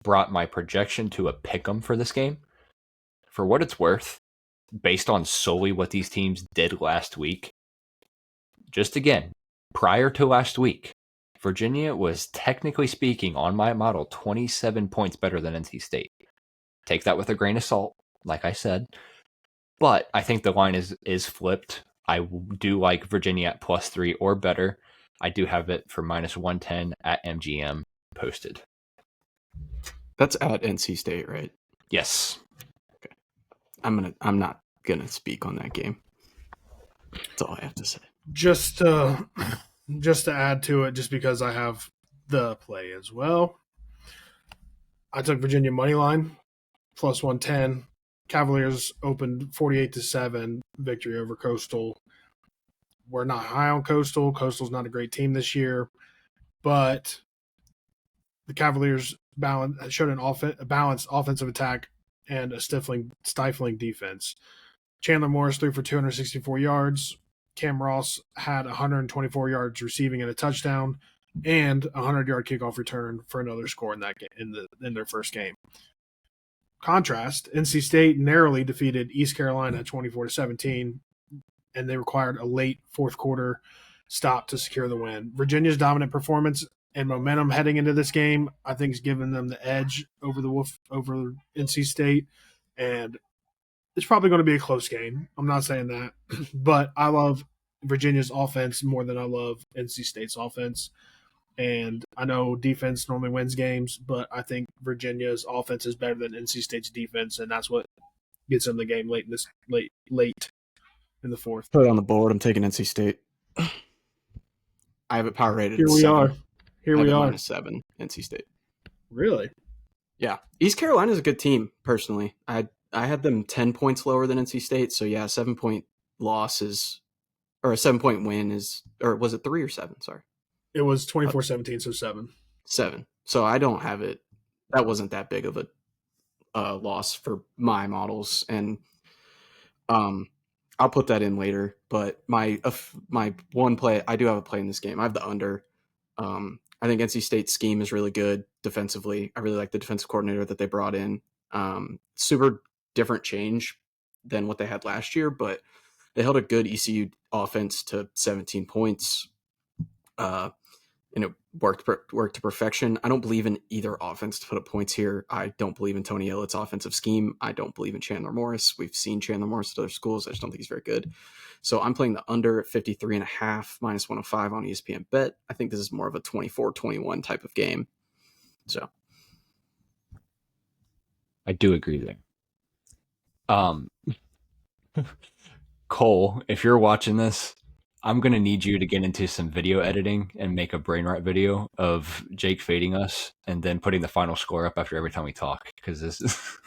brought my projection to a pick'em for this game. For what it's worth, based on solely what these teams did last week, just again, prior to last week, Virginia was, technically speaking, on my model, 27 points better than NC State. Take that with a grain of salt, like I said. But I think the line is flipped. I do like Virginia at +3 or better. I do have it for -110 at MGM posted.
That's at NC State, right?
Yes.
Okay. I'm not gonna speak on that game. That's all I have to say.
Just to add to it, just because I have the play as well, I took Virginia money line +110. Cavaliers opened 48-7 victory over Coastal. We're not high on Coastal. Coastal's not a great team this year, but the Cavaliers showed a balanced offensive attack and a stifling defense. Chandler Morris threw for 264 yards. Cam Ross had 124 yards receiving and a touchdown, and a 100-yard kickoff return for another score in that game, in their first game. Contrast, NC State narrowly defeated East Carolina 24-17, and they required a late fourth quarter stop to secure the win. Virginia's dominant performance and momentum heading into this game, I think, is giving them the edge over NC State, and it's probably going to be a close game. I'm not saying that, but I love Virginia's offense more than I love NC State's offense. And I know defense normally wins games, but I think Virginia's offense is better than NC State's defense, and that's what gets them the game late in the fourth.
Put it on the board. I'm taking NC State. I have it power rated.
Here we
7.
are. Here we are.
-7. NC State.
Really?
Yeah, East Carolina is a good team. Personally, I had them 10 points lower than NC State. So yeah, 7-point loss is, or a 7-point win is, or was it 3 or 7? Sorry,
it was 24-17, so 7.
7. So I don't have it. That wasn't that big of a loss for my models, and I'll put that in later. But my one play, I do have a play in this game. I have the under. I think NC State's scheme is really good defensively. I really like the defensive coordinator that they brought in. Super different change than what they had last year, but they held a good ECU offense to 17 points. And it worked to perfection. I don't believe in either offense to put up points here. I don't believe in Tony Elliott's offensive scheme. I don't believe in Chandler Morris. We've seen Chandler Morris at other schools. I just don't think he's very good. So I'm playing the under at 53.5, -105 on ESPN Bet. I think this is more of a 24-21 type of game. So
I do agree there. Cole, if you're watching this, I'm going to need you to get into some video editing and make a brain rot video of Jake fading us and then putting the final score up after every time we talk, because this is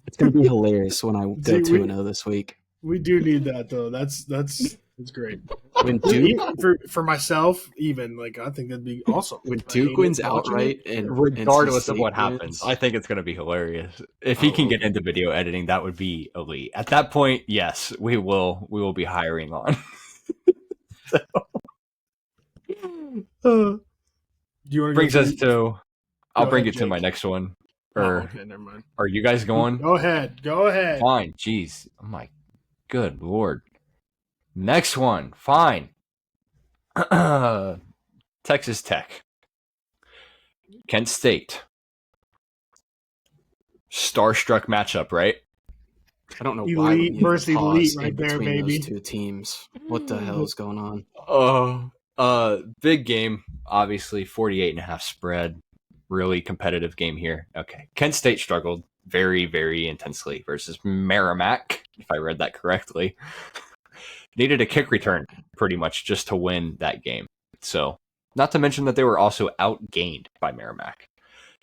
it's going to be hilarious when I go 2-0 this week.
We do need that, though. That's great.
When Duke,
for myself, even, like, I think that'd be awesome.
When Duke wins outright, and
regardless of what happens, I think it's going to be hilarious. If he can get into video editing, that would be elite. At that point, yes, we will be hiring on.
Do you want to
brings us to? I'll bring it
Jake.
to my next one. Or
okay, never mind.
Are you guys going?
Go ahead.
Fine. Jeez. Oh my good Lord. Next one. Fine. Texas Tech. Kent State. Starstruck matchup, right?
I don't know
Elite
why we need
versus
to pause
elite right
in
there,
between
baby.
those two teams. What the hell is going on?
Big game. Obviously, 48.5 spread. Really competitive game here. Okay. Kent State struggled very, very intensely versus Merrimack, if I read that correctly. Needed a kick return pretty much just to win that game. So, not to mention that they were also outgained by Merrimack.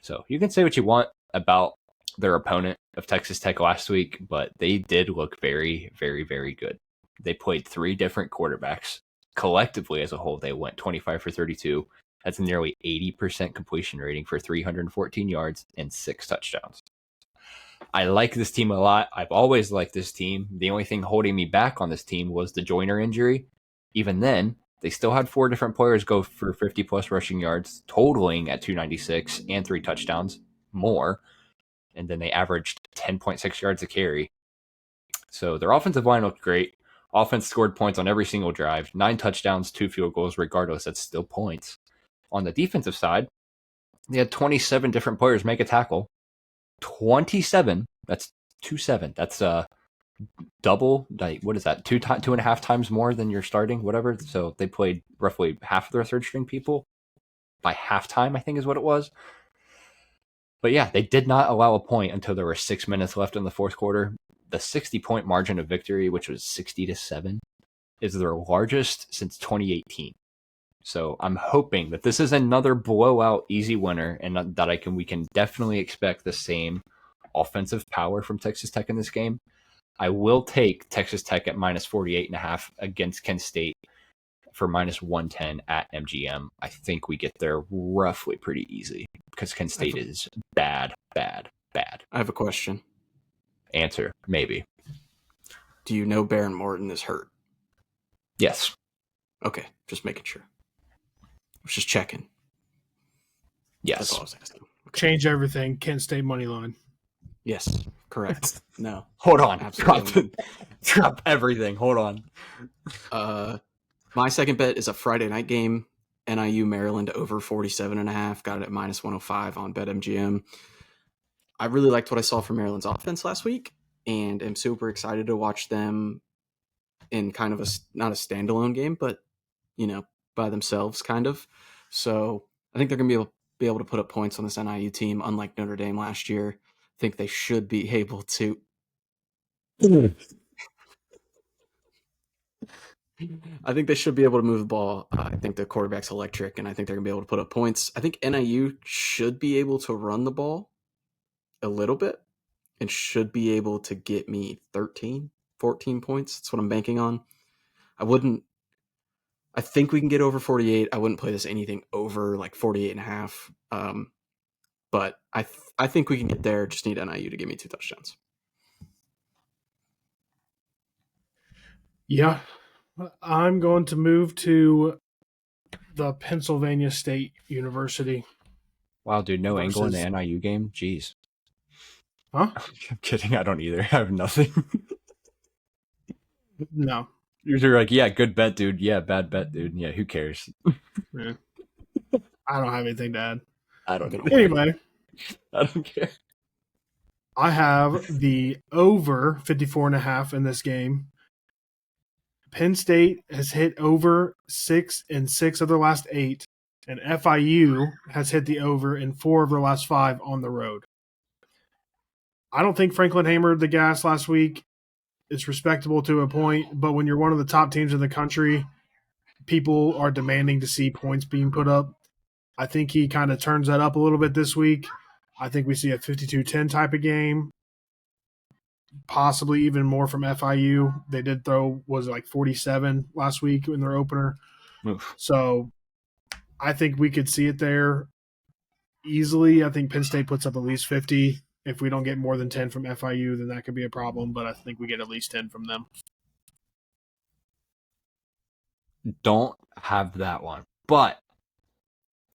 So, you can say what you want about their opponent of Texas Tech last week, but they did look very, very, very good. They played 3 different quarterbacks. Collectively, as a whole, they went 25 for 32. That's nearly 80% completion rating for 314 yards and 6 touchdowns. I like this team a lot. I've always liked this team. The only thing holding me back on this team was the Joyner injury. Even then, they still had 4 different players go for 50-plus rushing yards, totaling at 296 and 3 touchdowns more. And then they averaged 10.6 yards a carry. So their offensive line looked great. Offense scored points on every single drive. 9 touchdowns, 2 field goals. Regardless, that's still points. On the defensive side, they had 27 different players make a tackle. 27. That's 2-7. That's double. What is that? 2.5 times more than your starting, whatever. So they played roughly half of their third string people by halftime, I think is what it was. But yeah, they did not allow a point until there were 6 minutes left in the fourth quarter. The 60-point margin of victory, which was 60-7, is their largest since 2018. So I'm hoping that this is another blowout, easy winner, and that we can definitely expect the same offensive power from Texas Tech in this game. I will take Texas Tech at -48.5 against Kent State for -110 at MGM. I think we get there roughly pretty easy because Kent State is bad.
I have a question.
Answer, maybe.
Do you know Baron Morton is hurt?
Yes.
Okay, just making sure. I was just checking.
Yes.
That's all I was asking. Okay.
Change everything. Kent State money line.
Yes, correct. No.
Hold on.
Absolutely.
Drop everything. Hold on.
My second bet is a Friday night game. NIU Maryland over 47.5. Got it at -105 on BetMGM. I really liked what I saw from Maryland's offense last week, and am super excited to watch them in kind of not a standalone game, but by themselves, kind of. So I think they're going to be able to put up points on this NIU team, unlike Notre Dame last year. I think they should be able to. I think they should be able to move the ball. I think the quarterback's electric, and I think they're going to be able to put up points. I think NIU should be able to run the ball a little bit and should be able to get me 13, 14 points. That's what I'm banking on. I think we can get over 48. I wouldn't play this anything over like 48 and a half. But I think we can get there. Just need NIU to give me 2 touchdowns.
Yeah. I'm going to move to the Pennsylvania State University.
Wow, dude, no angle in the NIU game? Jeez.
Huh?
I'm kidding. I don't either. I have nothing.
No.
You're like, yeah, good bet, dude. Yeah, bad bet, dude. Yeah, who cares?
Yeah. I don't have anything to add.
I don't know.
Anyway.
I don't care.
I have the over 54.5 in this game. Penn State has hit over 6 in 6 of their last 8, and FIU has hit the over in 4 of their last 5 on the road. I don't think Franklin hammered the gas last week. It's respectable to a point, but when you're one of the top teams in the country, people are demanding to see points being put up. I think he kind of turns that up a little bit this week. I think we see a 52-10 type of game, possibly even more from FIU. They did throw, was it like 47 last week in their opener?
Oof.
So I think we could see it there easily. I think Penn State puts up at least 50. If we don't get more than 10 from FIU, then that could be a problem, but I think we get at least 10 from them.
Don't have that one, but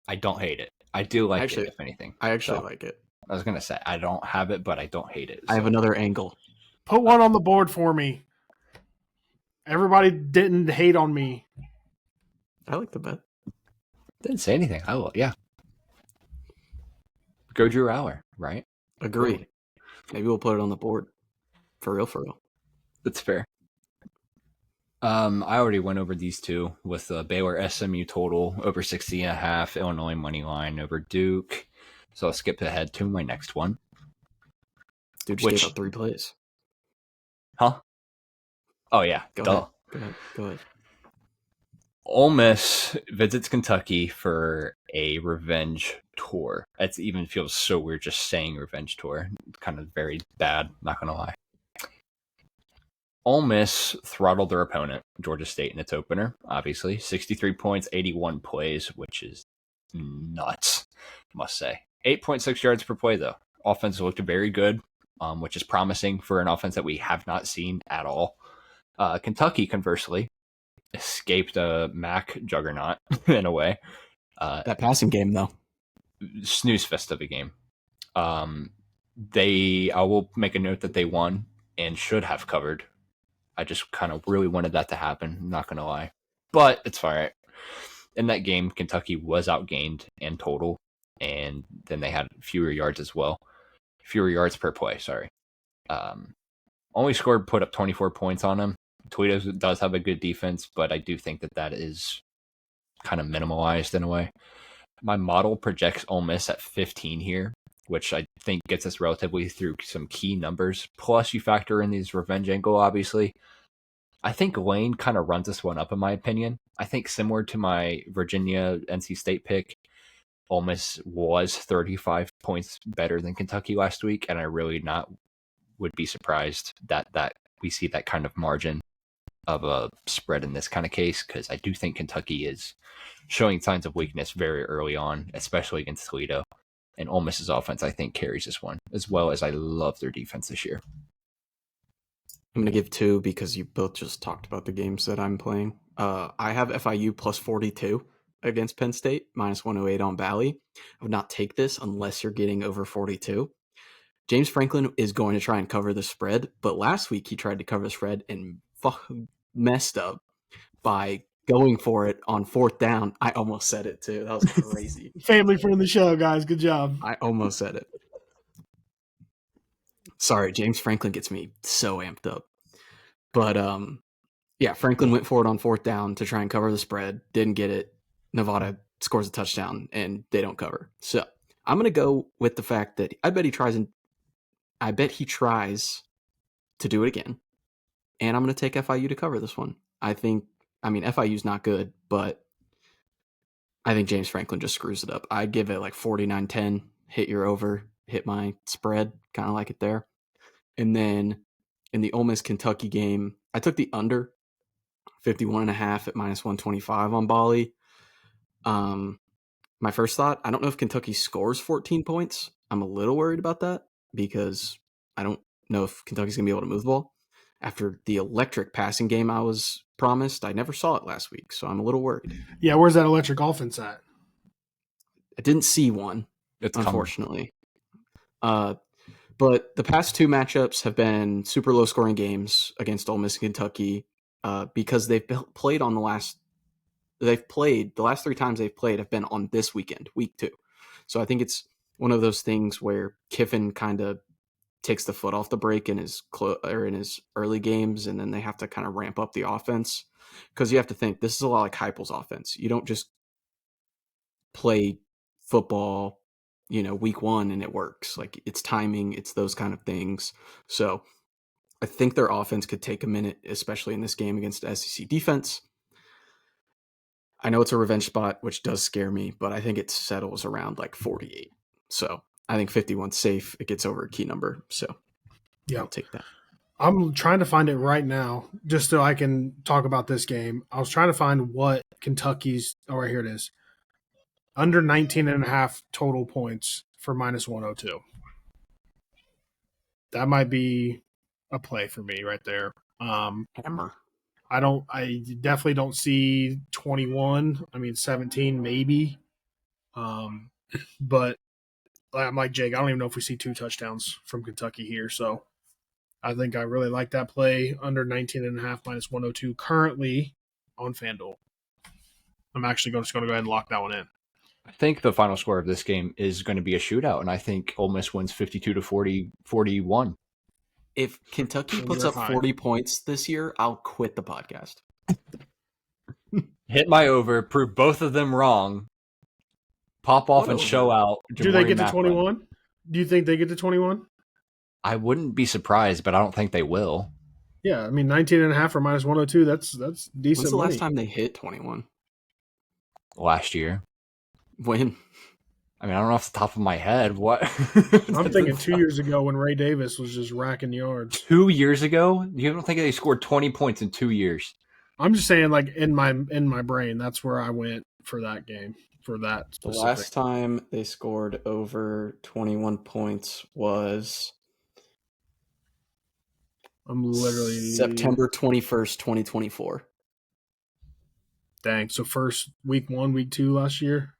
I don't hate it. I do like it, if anything.
I actually like it.
I was going to say, I don't have it, but I don't hate it.
I have another angle.
Put one on the board for me. Everybody didn't hate on me.
I like the bet.
Didn't say anything. I will, yeah. Go Drew Aller, right?
Agree. Maybe we'll put it on the board. For real.
That's fair. I already went over these two with the Baylor SMU total over 60.5, Illinois money line over Duke. So I'll skip ahead to my next one.
Dude, just gave up 3 plays.
Huh? Oh, yeah.
Go ahead.
Ole Miss visits Kentucky for a revenge tour. It even feels so weird just saying revenge tour. Kind of very bad, not going to lie. Ole Miss throttled their opponent, Georgia State, in its opener, obviously. 63 points, 81 plays, which is nuts, must say. 8.6 yards per play, though. Offense looked very good, which is promising for an offense that we have not seen at all. Kentucky, conversely, escaped a MAC juggernaut in a way.
That passing game, though.
Snooze fest of a game. I will make a note that they won and should have covered. I just kind of really wanted that to happen. I'm not going to lie. But it's all right. In that game, Kentucky was outgained in total, and then they had fewer yards as well. Fewer yards per play, sorry. Only put up 24 points on them. Toledo does have a good defense, but I do think that is kind of minimalized in a way. My model projects Ole Miss at 15 here, which I think gets us relatively through some key numbers. Plus, you factor in these revenge angle, obviously. I think Lane kind of runs this one up, in my opinion. I think similar to my Virginia NC State pick, Ole Miss was 35 points better than Kentucky last week, and I really would be surprised that we see that kind of margin of a spread in this kind of case, because I do think Kentucky is showing signs of weakness very early on, especially against Toledo. And Ole Miss's offense, I think, carries this one, as well as I love their defense this year.
I'm going to give 2 because you both just talked about the games that I'm playing. I have FIU plus 42 against Penn State, minus 108 on Bally. I would not take this unless you're getting over 42. James Franklin is going to try and cover the spread, but last week he tried to cover the spread and messed up by going for it on 4th down. I almost said it too. That was crazy.
Family friendly show, guys. Good job.
I almost said it. Sorry, James Franklin gets me so amped up. But Yeah, Franklin went for it on fourth down to try and cover the spread. Didn't get it. Nevada scores a touchdown, and they don't cover. So I'm going to go with the fact that I bet he tries to do it again. And I'm going to take FIU to cover this one. FIU's not good, but I think James Franklin just screws it up. I'd give it like 49-10, hit your over, hit my spread, kind of like it there. And then in the Ole Miss Kentucky game, I took the under 51.5 at minus 125 on Bali. My first thought, I don't know if Kentucky scores 14 points. I'm a little worried about that because I don't know if Kentucky's going to be able to move the ball. After the electric passing game I was promised, I never saw it last week, so I'm a little worried.
Yeah, where's that electric offense at?
I didn't see one, unfortunately. But the past two matchups have been super low-scoring games against Ole Miss and Kentucky because they've played on the last three times they've played have been on this weekend, week 2. So I think it's one of those things where Kiffin kind of takes the foot off the brake in his early games, and then they have to kind of ramp up the offense because you have to think this is a lot like Heupel's offense. You don't just play football, week 1 and it works. Like it's timing, it's those kind of things. So I think their offense could take a minute, especially in this game against the SEC defense. I know it's a revenge spot, which does scare me, but I think it settles around like 48. So I think 51's safe. It gets over a key number. So yeah, I'll take that.
I'm trying to find it right now just so I can talk about this game. I was trying to find what Kentucky's – oh, right here it is. Under 19.5 total points for minus 102. That might be a play for me right there.
Hammer.
I definitely don't see 21. 17 maybe. But I'm like Jake, I don't even know if we see 2 touchdowns from Kentucky here. So I think I really like that play under 19.5 minus 102 currently on FanDuel. I'm actually just going to go ahead and lock that one in.
I think the final score of this game is going to be a shootout, and I think Ole Miss wins 52-41.
If Kentucky puts up 40 points this year, I'll quit the podcast.
Hit my over, prove both of them wrong, pop off and show out.
Do they get to 21? Do you think they get to 21?
I wouldn't be surprised, but I don't think they will.
Yeah, 19.5 or minus 102, that's decent.
When's the last time they hit 21?
Last year.
When?
I don't know off the top of my head. What?
I'm thinking 2 years ago when Ray Davis was just racking yards.
2 years ago? You don't think they scored 20 points in 2 years?
I'm just saying, like in my brain, that's where I went for that game. For that specific.
The last time they scored over 21 points was September 21st, 2024.
Dang. So first week 1, week 2 last year?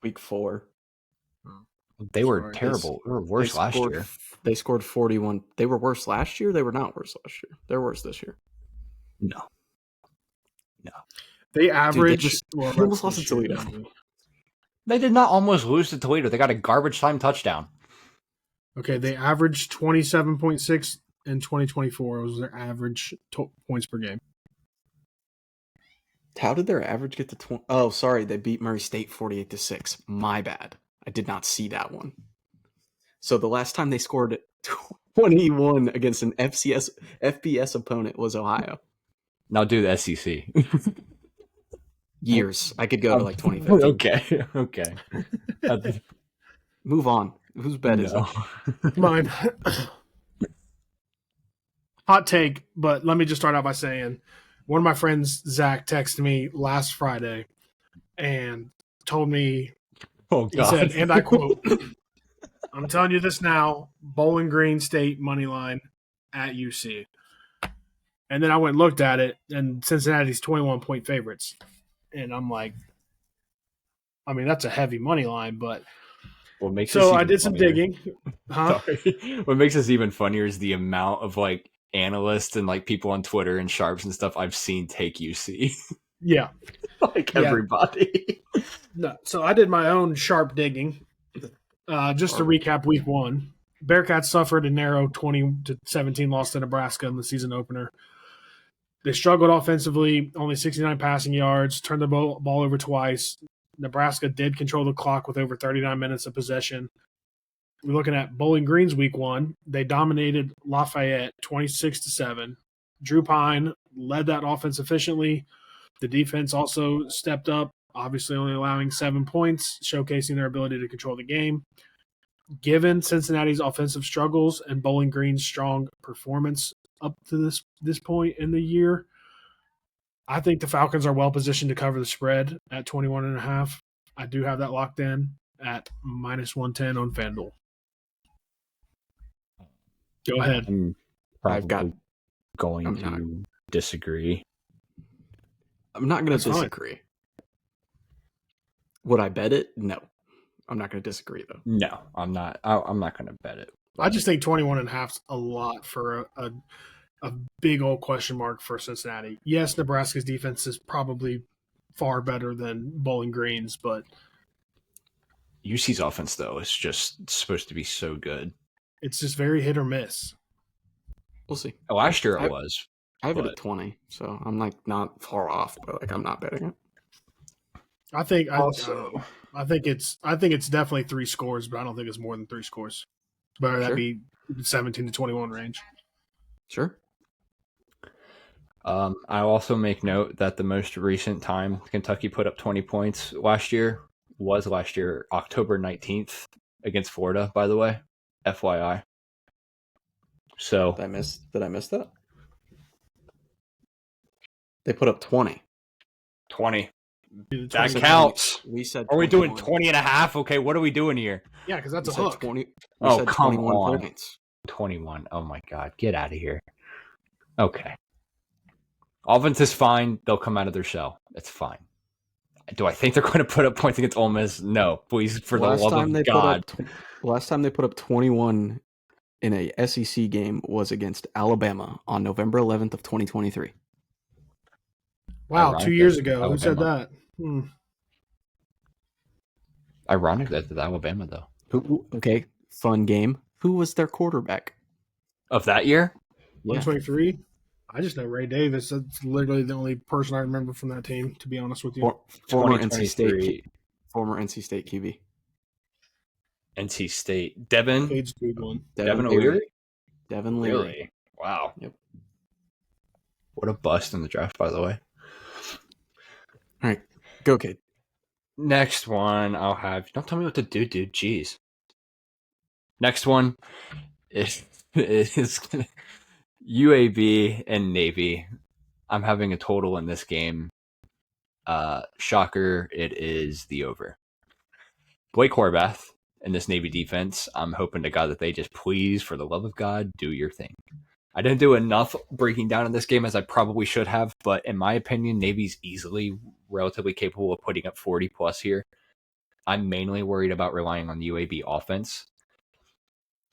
Week 4.
They were terrible. They were worse last year.
They scored 41. They were worse last year? They were not worse last year. They're worse this year.
No.
They averaged.
They almost lost to Toledo.
They did not almost lose to Toledo. They got a garbage time touchdown.
Okay, they averaged 27.6 in 2024. It was their average points per game.
How did their average get to 20? Oh, sorry. They beat Murray State 48-6. My bad. I did not see that one. So the last time they scored 21 against an FBS opponent was Ohio.
Now do the SEC.
Years. I could go to like 2015.
Okay.
Move on. Whose bet is it?
Mine. Hot take, but let me just start out by saying one of my friends, Zach, texted me last Friday and told me, he said, and I quote, I'm telling you this now, Bowling Green State money line at UC. And then I went and looked at it, and Cincinnati's 21-point favorites. And I'm like, that's a heavy money line, but so I did some digging. Huh?
What makes this even funnier is the amount of like analysts and like people on Twitter and sharps and stuff I've seen take UC.
Yeah.
Everybody.
No, so I did my own sharp digging. Just to recap week 1. Bearcats suffered a narrow 20-17 loss to Nebraska in the season opener. They struggled offensively, only 69 passing yards, turned the ball over twice. Nebraska did control the clock with over 39 minutes of possession. We're looking at Bowling Green's week 1. They dominated Lafayette 26-7. Drew Pine led that offense efficiently. The defense also stepped up, obviously only allowing 7 points, showcasing their ability to control the game. Given Cincinnati's offensive struggles and Bowling Green's strong performance up to this point in the year, I think the Falcons are well positioned to cover the spread at 21.5. I do have that locked in at -110 on FanDuel. Go ahead.
I'm
I've got.
probably going to disagree.
I'm not going
That's
to
fine.
disagree. Would I bet it? No. I'm not going to disagree, though.
No, I'm not. I'm not going to bet it.
I just think 21.5 is a lot for a big old question mark for Cincinnati. Yes, Nebraska's defense is probably far better than Bowling Green's, but
UC's offense, though, is just supposed to be so good.
it's just very hit or miss.
We'll see.
Last year it was.
I have it
But-
at 20, so I'm like not far off, but like I'm not betting it.
I think
Also,
I think it's definitely 3 scores, but I don't think it's more than 3 scores. But that'd
Sure.
be 17 to 21 range.
Sure.
I also make note that the most recent time Kentucky put up 20 points last year was October 19th against Florida, by the way. FYI. So
Did I miss that? They put up 20.
20.
The
That
20
counts.
We said
Are we doing
21.
20 and a half? Okay, what are we doing here?
Yeah, because that's
We
a
said
hook.
20. We
Oh,
said
come
21
on.
points.
21. Oh my God, get out of here. Okay. Offense is fine. They'll come out of their shell. It's fine. Do I think they're going to put up points against Ole Miss? No, please, for the love of God.
Last time they put up 21 in a SEC game was against Alabama on November 11th of 2023.
Wow,
Ironic
2 years
that
ago. Who said
Alabama.
that?
Ironic that it's Alabama, though.
Okay, fun game. Who was their quarterback?
Of that year?
Yeah.
123. I just know Ray Davis. That's literally the only person I remember from that team, to be honest with you.
Former NC
2023.
State QB.
NC State. Devin
Paige Googling.
Devin O'Leary?
Devin Leary.
Really? Wow.
Yep.
What a bust in the draft, by the way.
All right, go kid.
Next one I'll have. Don't tell me what to do, dude. Jeez. Next one is UAB and Navy. I'm having a total in this game. Shocker, it is the over. Blake Horvath in this Navy defense. I'm hoping to God that they just please, for the love of God, do your thing. I didn't do enough breaking down in this game as I probably should have, but in my opinion, Navy's easily relatively capable of putting up 40 plus here. I'm mainly worried about relying on the UAB offense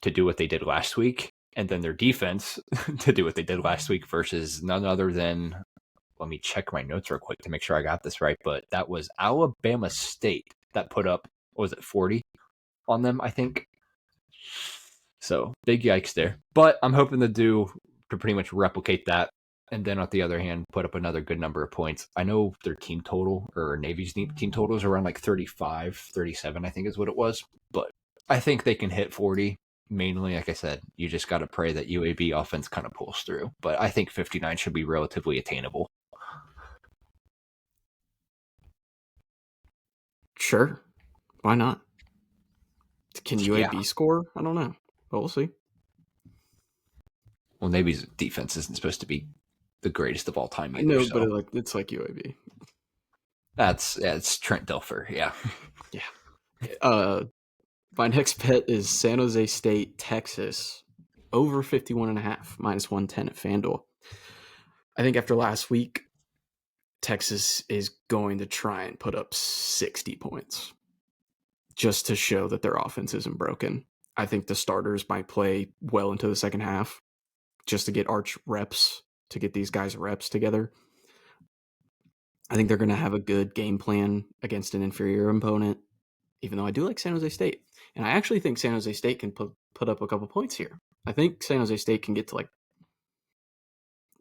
to do what they did last week, and then their defense to do what they did last week versus none other than, let me check my notes real quick to make sure I got this right, but that was Alabama State that put up, what was it, 40 on them, I think. So, big yikes there. But I'm hoping to pretty much replicate that, and then on the other hand, put up another good number of points. I know their team total, or Navy's team total, is around like 35, 37, I think is what it was. But I think they can hit 40. Mainly, like I said, you just got to pray that UAB offense kind of pulls through. But I think 59 should be relatively attainable.
Sure. Why not? Can UAB score? I don't know. But we'll see.
Well, Navy's defense isn't supposed to be the greatest of all time either.
I know,
so.
but it's like UAB.
It's Trent Dilfer, yeah.
Yeah. My next bet is San Jose State, Texas, over 51.5, -110 at FanDuel. I think after last week, Texas is going to try and put up 60 points just to show that their offense isn't broken. I think the starters might play well into the second half just to get Arch reps, to get these guys reps together. I think they're going to have a good game plan against an inferior opponent, even though I do like San Jose State. And I actually think San Jose State can put up a couple points here. I think San Jose State can get to like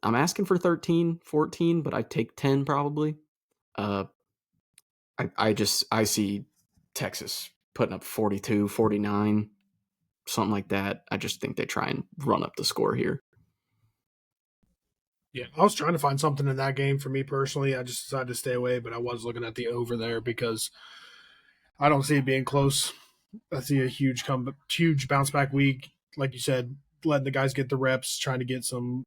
I'm asking for 13, 14, but I'd take 10 probably. I see Texas putting up 42, 49, something like that. I just think they try and run up the score here.
Yeah, I was trying to find something in that game for me personally. I just decided to stay away, but I was looking at the over there because I don't see it being close. I see a huge bounce back week. Like you said, letting the guys get the reps, trying to get some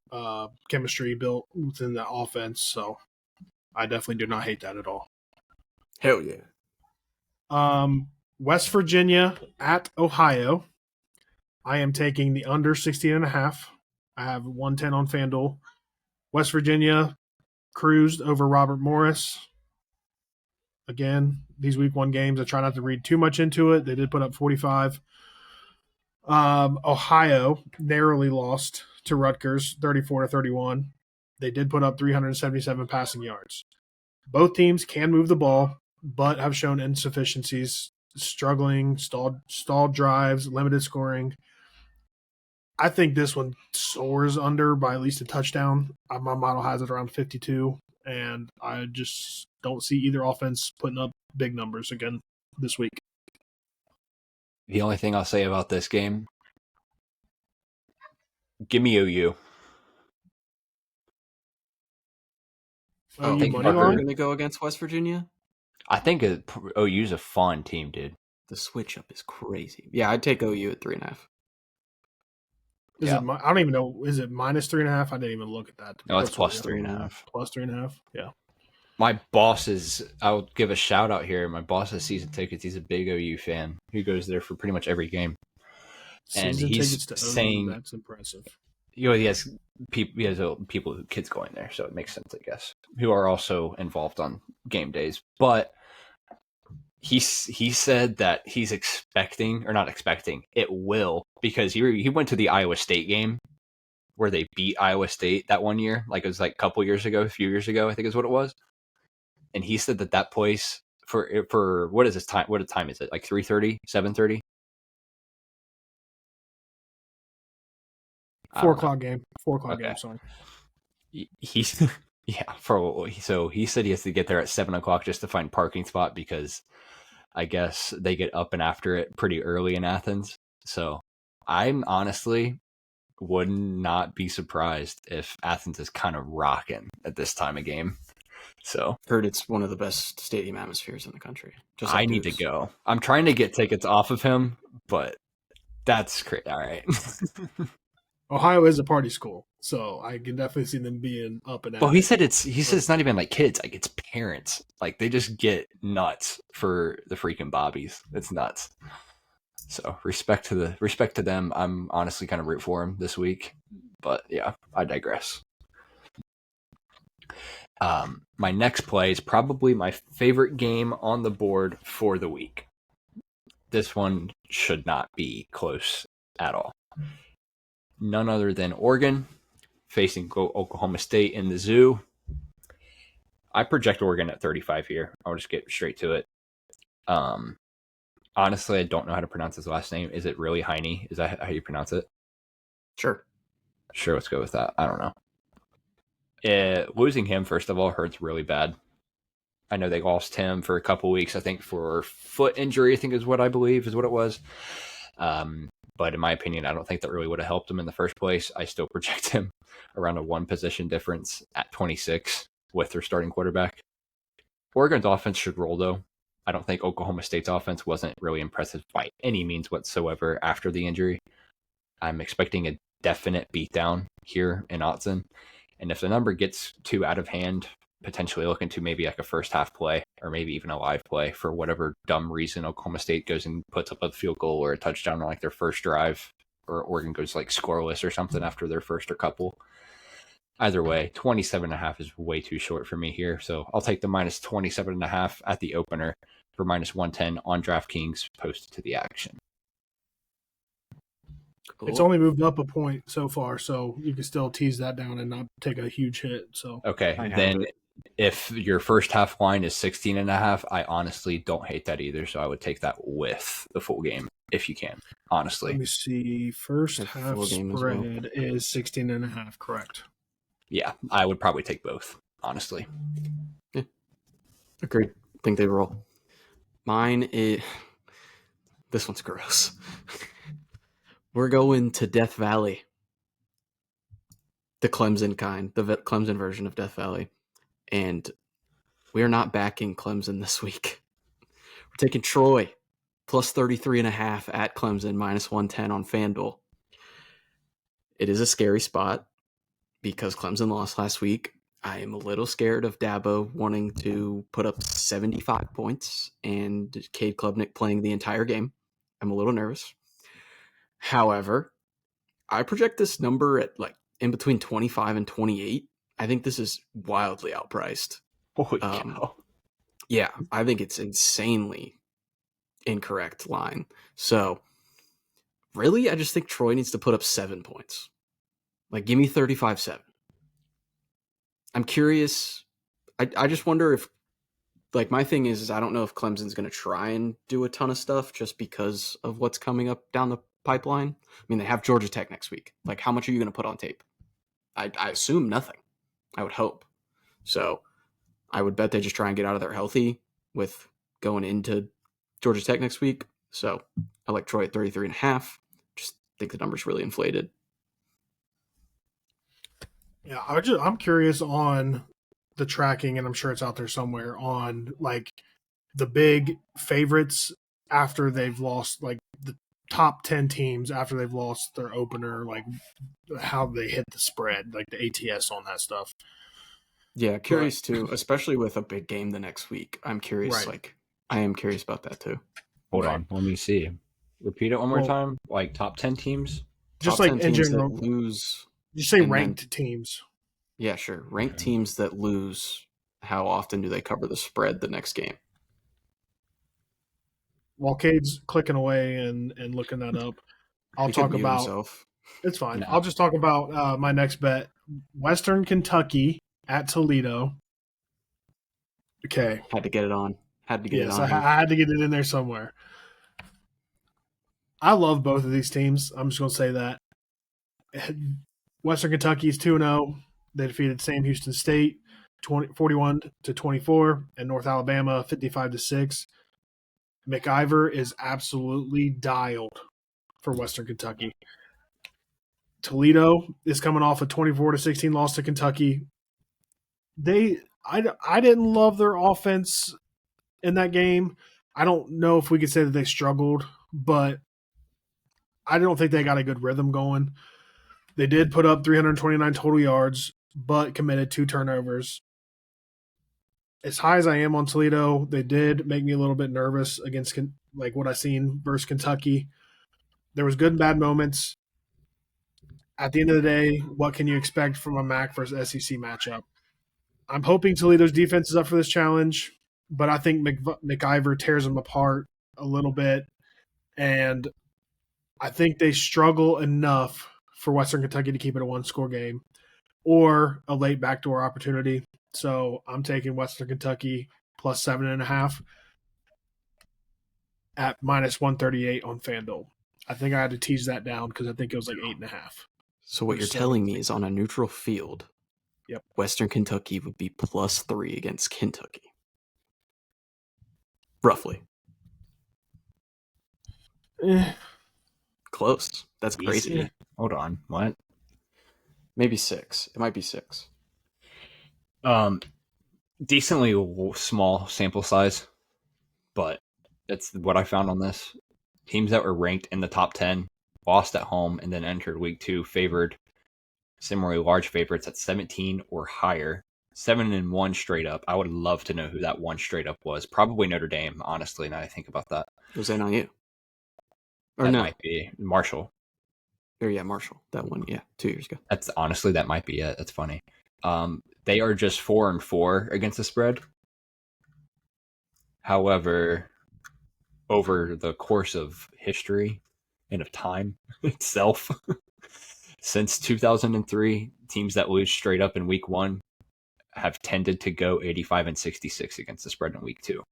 chemistry built within the offense. So I definitely do not hate that at all.
Hell yeah.
West Virginia at Ohio. I am taking the under 16.5. I have 110 on FanDuel. West Virginia cruised over Robert Morris. Again, these week one games, I try not to read too much into it. They did put up 45. Ohio narrowly lost to Rutgers, 34-31. They did put up 377 passing yards. Both teams can move the ball, but have shown insufficiencies, struggling, stalled drives, limited scoring. I think this one soars under by at least a touchdown. My model has it around 52, and I just don't see either offense putting up big numbers again this week.
The only thing I'll say about this game, give me OU.
OU
think
money
we're
line?
going to go against West Virginia?
I think OU's a fun team, dude.
The switch up is crazy. Yeah, I'd take OU at 3.5.
I don't even know. Is it minus 3.5? I didn't even look at that.
No, it's plus 3.5.
Plus 3.5. Yeah.
My boss I'll give a shout out here. My boss has season tickets. He's a big OU fan. He goes there for pretty much every game. And
Season
he's
tickets to
saying,
OU, that's impressive.
He has kids going there, so it makes sense, I guess, who are also involved on game days. But he said that he's expecting, or not expecting, it will, because he went to the Iowa State game where they beat Iowa State that one year, like it was like a few years ago, I think is what it was. And he said that place for what is this time? What time is it? Like 3:30, 7:30?
4 o'clock game. 4 o'clock
Okay.
game, sorry.
He's so he said he has to get there at 7:00 just to find parking spot because I guess they get up and after it pretty early in Athens. So I'm honestly would not be surprised if Athens is kind of rocking at this time of game. So
heard it's one of the best stadium atmospheres in the country.
Just like I need to go. I'm trying to get tickets off of him, but that's crazy. All right.
Ohio is a party school, so I can definitely see them being up and out.
Well, he said it's not even like kids, like it's parents. Like they just get nuts for the freaking Bobbies. It's nuts. So respect to them. I'm honestly kind of root for him this week, but yeah, I digress. My next play is probably my favorite game on the board for the week. This one should not be close at all. None other than Oregon facing Oklahoma State in the zoo. I project Oregon at 35 here. I'll just get straight to it. Honestly, I don't know how to pronounce his last name. Is it really Heine? Is that how you pronounce it?
Sure,
let's go with that. I don't know. Losing him, first of all, hurts really bad. I know they lost him for a couple weeks, I think, for foot injury, I think is what it was. But in my opinion, I don't think that really would have helped him in the first place. I still project him around a 1 position difference at 26 with their starting quarterback. Oregon's offense should roll, though. I don't think Oklahoma State's offense wasn't really impressive by any means whatsoever after the injury. I'm expecting a definite beatdown here in Autzen. And if the number gets too out of hand, potentially looking to maybe like a first half play or maybe even a live play for whatever dumb reason Oklahoma State goes and puts up a field goal or a touchdown on like their first drive, or Oregon goes like scoreless or something after their first or couple. Either way, 27.5 is way too short for me here. So I'll take the minus 27.5 at the opener for minus 110 on DraftKings posted to the action.
Cool. It's only moved up a point so far, so you can still tease that down and not take a huge hit. So
okay, then if your first half line is 16.5, I honestly don't hate that either. So I would take that with the full game if you can. Honestly,
let me see. First half spread is 16.5. Correct.
Yeah, I would probably take both, honestly.
Yeah. Agreed. I think they roll. Mine is... This one's gross. We're going to Death Valley. The Clemson kind. The Clemson version of Death Valley. And we are not backing Clemson this week. We're taking Troy. Plus 33.5 at Clemson. Minus 110 on FanDuel. It is a scary spot because Clemson lost last week. I am a little scared of Dabo wanting to put up 75 points and Cade Klubnik playing the entire game. I'm a little nervous. However, I project this number at like in between 25 and 28. I think this is wildly outpriced.
Holy cow.
Yeah, I think it's insanely incorrect line. So, really, I just think Troy needs to put up 7 points. Like, give me 35-7. I'm curious. I just wonder if, like, my thing is I don't know if Clemson's going to try and do a ton of stuff just because of what's coming up down the pipeline. I mean, they have Georgia Tech next week. Like, how much are you going to put on tape? I assume nothing. I would hope. So I would bet they just try and get out of there healthy with going into Georgia Tech next week. So I like Troy at 33.5. Just think the number's really inflated.
Yeah, I'm curious on the tracking, and I'm sure it's out there somewhere on like the big favorites after they've lost, like the top 10 teams after they've lost their opener, like how they hit the spread, like the ATS on that stuff.
Yeah, curious too, especially with a big game the next week. I'm curious,
Right.
like I am curious about that too.
Hold on, let me see. Repeat it one more time. Like top 10 teams?
Just
Top
like
10
in
teams
general,
that lose.
you say
and
ranked teams.
Yeah, sure. Ranked teams that lose, how often do they cover the spread the next game?
While Cade's clicking away and looking that up, I'll
He could
talk
mute
about
himself.
it's fine.
No.
I'll just talk about my next bet. Western Kentucky at Toledo. Okay.
Had to get it on.
Yes, I had to get it in there somewhere. I love both of these teams. I'm just going to say that. Western Kentucky is 2-0. They defeated Sam Houston State 41-24, and North Alabama 55-6. McIver is absolutely dialed for Western Kentucky. Toledo is coming off a 24-16 loss to Kentucky. I didn't love their offense in that game. I don't know if we could say that they struggled, but I don't think they got a good rhythm going. They did put up 329 total yards, but committed 2 turnovers. As high as I am on Toledo, they did make me a little bit nervous against like what I seen versus Kentucky. There was good and bad moments. At the end of the day, what can you expect from a MAC versus SEC matchup? I'm hoping Toledo's defense is up for this challenge, but I think McIver tears them apart a little bit, and I think they struggle enough for Western Kentucky to keep it a 1-score game or a late backdoor opportunity. So I'm taking Western Kentucky plus 7.5 at minus 138 on FanDuel. I think I had to tease that down because I think it was like 8.5.
So what you're telling me is on a neutral field,
yep,
Western Kentucky would be plus 3 against Kentucky. Roughly. Close. That's crazy.
Easy. Hold on. What?
Maybe 6. It might be 6.
Decently small sample size, but that's what I found on this. Teams that were ranked in the top 10 lost at home and then entered week 2 favored similarly large favorites at 17 or higher. 7-1 straight up. I would love to know who that one straight up was. Probably Notre Dame, honestly, now I think about that.
Was that on you? Or
that
no?
Might be Marshall.
Or yeah, Marshall. That one, yeah, 2 years ago.
That's honestly, that might be it. That's funny. They are just 4-4 against the spread. However, over the course of history and of time itself, since 2003, teams that lose straight up in week 1 have tended to go 85-66 against the spread in week 2.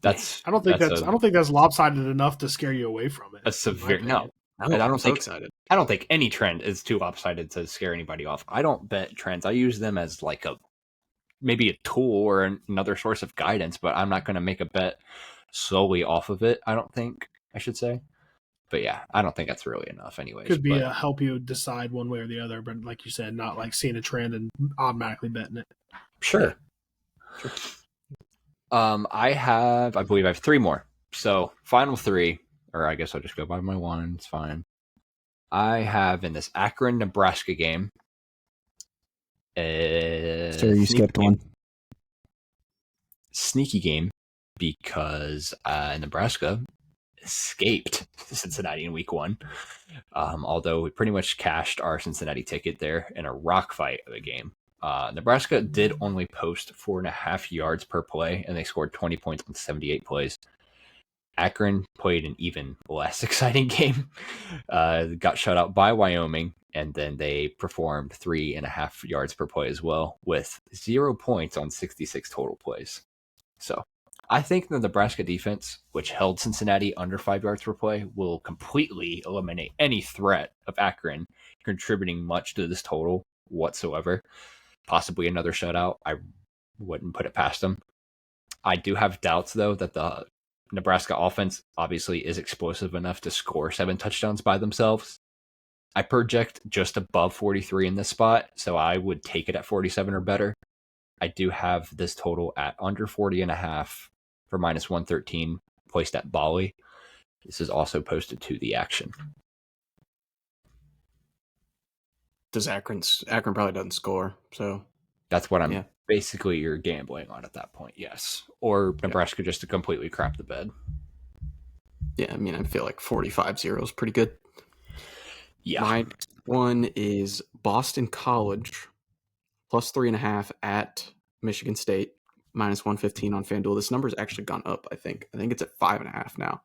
I don't think
that's lopsided enough to scare you away from it.
A severe no.
Oh,
And
I'm so excited.
I don't think any trend is too lopsided to scare anybody off. I don't bet trends. I use them as like maybe a tool or another source of guidance, but I'm not going to make a bet solely off of it. I don't think I should say. But yeah, I don't think that's really enough anyways.
Could be
But
help you decide one way or the other, but like you said, not like seeing a trend and automatically betting it.
sure.
Yeah. Sure.
I believe I have three more. So final three, or I guess I'll just go by my one. It's fine. I have in this Akron, Nebraska game.
Sure, you skipped one.
Sneaky game because Nebraska escaped Cincinnati in week one. Although we pretty much cashed our Cincinnati ticket there in a rock fight of a game. Nebraska did only post 4.5 yards per play, and they scored 20 points on 78 plays. Akron played an even less exciting game. Got shut out by Wyoming, and then they performed 3.5 yards per play as well, with 0 points on 66 total plays. So I think the Nebraska defense, which held Cincinnati under 5 yards per play, will completely eliminate any threat of Akron contributing much to this total whatsoever. Possibly another shutout. I wouldn't put it past them. I do have doubts, though, that the Nebraska offense obviously is explosive enough to score 7 touchdowns by themselves. I project just above 43 in this spot, so I would take it at 47 or better. I do have this total at under 40.5 for minus 113 placed at Bali. This is also posted to the action.
Does Akron probably doesn't score, so
that's what I'm basically you're gambling on at that point, yes. Or Nebraska just to completely crap the bed.
Yeah, I mean, I feel like 45-0 is pretty good.
Yeah.
My next one is Boston College plus 3.5 at Michigan State, minus 115 on FanDuel. This number's actually gone up, I think. I think it's at 5.5 now.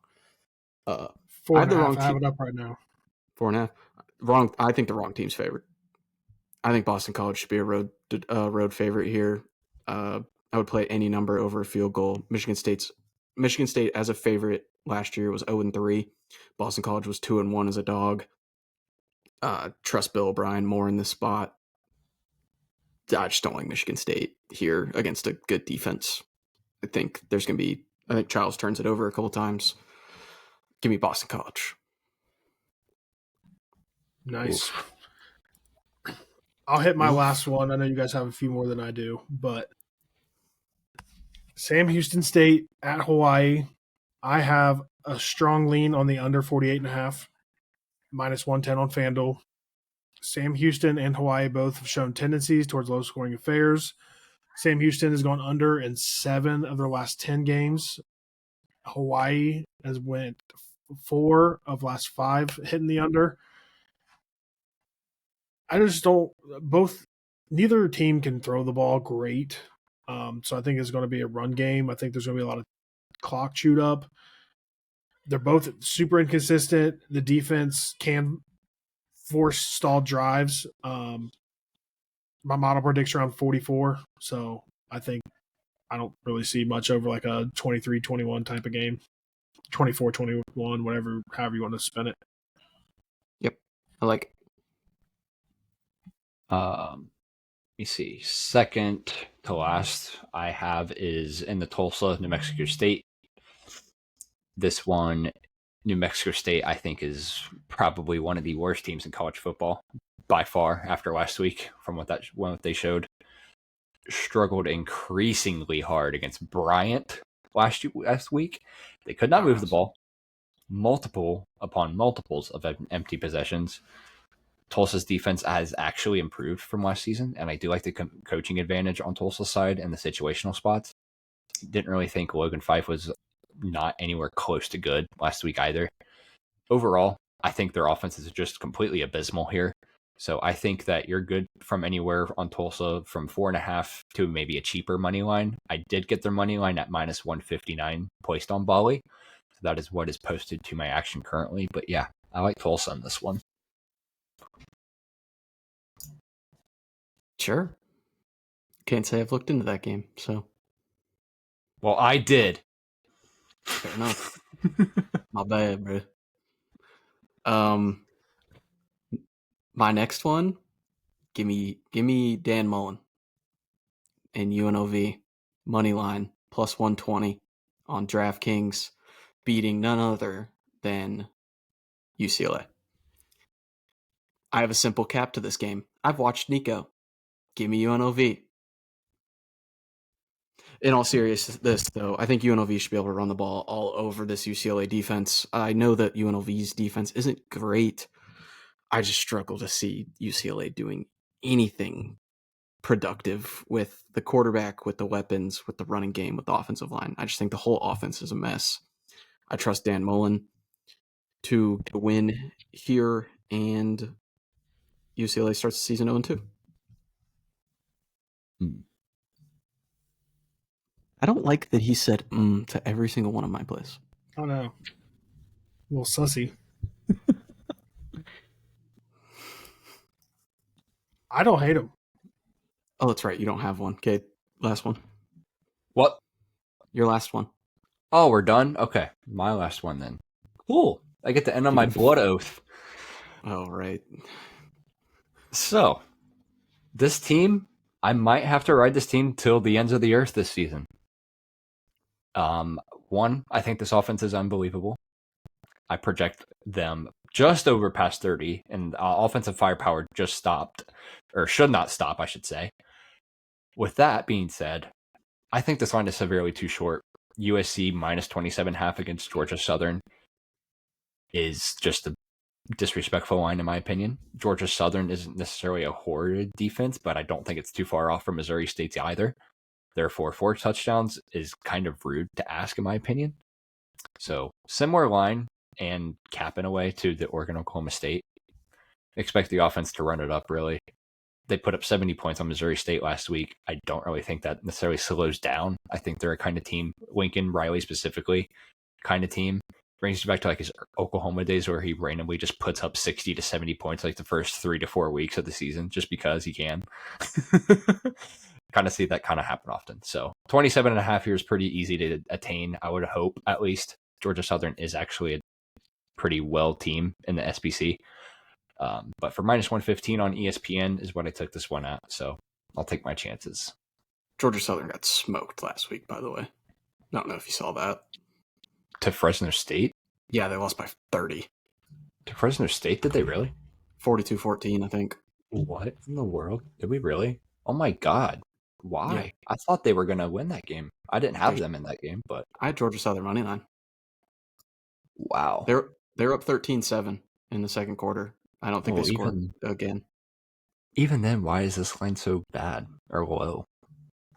4.5. I have it up right now.
4.5. Wrong. I think the wrong team's favored. I think Boston College should be a road favorite here. I would play any number over a field goal. Michigan State as a favorite last year was 0-3. Boston College was 2-1 as a dog. Trust Bill O'Brien more in this spot. I just don't like Michigan State here against a good defense. I think Charles turns it over a couple times. Give me Boston College.
Nice. Oof. I'll hit my last one. I know you guys have a few more than I do, but Sam Houston State at Hawaii. I have a strong lean on the under 48.5, minus 110 on FanDuel. Sam Houston and Hawaii both have shown tendencies towards low-scoring affairs. Sam Houston has gone under in 7 of their last 10 games. Hawaii has went 4 of last 5 hitting the under. I just don't – neither team can throw the ball great. So I think it's going to be a run game. I think there's going to be a lot of clock chewed up. They're both super inconsistent. The defense can force stalled drives. My model predicts around 44. So I don't really see much over like a 23-21 type of game. 24-21, however you want to spin it.
Yep. I like it.
Let me see. Second to last I have is in the Tulsa, New Mexico State. This one, New Mexico State, I think is probably one of the worst teams in college football by far after last week from what they showed. Struggled increasingly hard against Bryant last week. They could not move the ball. Multiple upon multiples of empty possessions. Tulsa's defense has actually improved from last season, and I do like the coaching advantage on Tulsa's side and the situational spots. Didn't really think Logan Fife was not anywhere close to good last week either. Overall, I think their offense is just completely abysmal here. So I think that you're good from anywhere on Tulsa from 4.5 to maybe a cheaper money line. I did get their money line at minus 159 placed on Bali. So that is what is posted to my action currently. But yeah, I like Tulsa on this one.
Sure. Can't say I've looked into that game, so.
Well, I did.
Fair enough. My bad, bro. My next one, give me Dan Mullen and UNLV money line plus 120 on DraftKings, beating none other than UCLA. I have a simple cap to this game. I've watched Nico. Give me UNLV. In all seriousness, though, I think UNLV should be able to run the ball all over this UCLA defense. I know that UNLV's defense isn't great. I just struggle to see UCLA doing anything productive with the quarterback, with the weapons, with the running game, with the offensive line. I just think the whole offense is a mess. I trust Dan Mullen to win here, and UCLA starts the season 0-2. I don't like that he said to every single one of my plays.
Oh no. A little sussy. I don't hate him.
Oh, that's right. You don't have one. Okay, last one.
What?
Your last one.
Oh, we're done? Okay. My last one then. Cool. I get to end on my blood oath.
Oh, right.
So, this team, I might have to ride this team till the ends of the earth this season. One, I think this offense is unbelievable. I project them just over past 30, and offensive firepower just stopped, or should not stop, I should say. With that being said, I think this line is severely too short. USC minus 27.5 against Georgia Southern is just a disrespectful line, in my opinion. Georgia Southern isn't necessarily a horrid defense, but I don't think it's too far off from Missouri State's either. Therefore, 4 touchdowns is kind of rude to ask, in my opinion. So, similar line and cap in a way to the Oregon-Oklahoma State. Expect the offense to run it up, really. They put up 70 points on Missouri State last week. I don't really think that necessarily slows down. I think they're a kind of team, Lincoln Riley specifically, kind of team. Brings you back to like his Oklahoma days where he randomly just puts up 60 to 70 points like the first 3 to 4 weeks of the season just because he can. Kind of see that kind of happen often. So 27.5 here is pretty easy to attain, I would hope, at least. Georgia Southern is actually a pretty well team in the SBC. But for minus 115 on ESPN is what I took this one at. So I'll take my chances.
Georgia Southern got smoked last week, by the way. I don't know if you saw that.
To Fresno State?
Yeah, they lost by 30.
To Fresno State? Did they really?
42-14, I think.
What in the world? Did we really? Oh my God. Why?
Yeah.
I thought they were going to win that game. I didn't have them in that game, but
I had Georgia Southern money line.
Wow.
They're up 13-7 in the second quarter. I don't think they scored again.
Even then, why is this line so bad or low?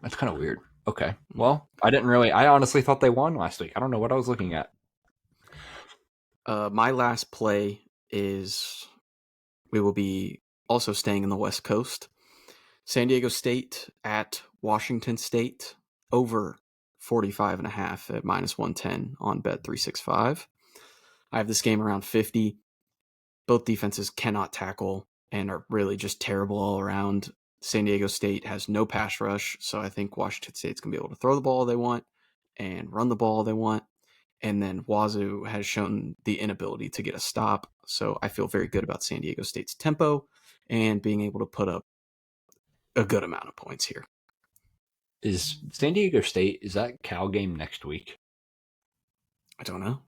That's kind of weird. Okay. Well, I honestly thought they won last week. I don't know what I was looking at.
My last play is we will be also staying in the West Coast. San Diego State at Washington State over 45.5 at minus 110 on Bet365. I have this game around 50. Both defenses cannot tackle and are really just terrible all around. San Diego State has no pass rush, so I think Washington State's going to be able to throw the ball they want and run the ball they want. And then Wazoo has shown the inability to get a stop, so I feel very good about San Diego State's tempo and being able to put up a good amount of points here.
Is San Diego State, is that Cal game next week?
I don't know.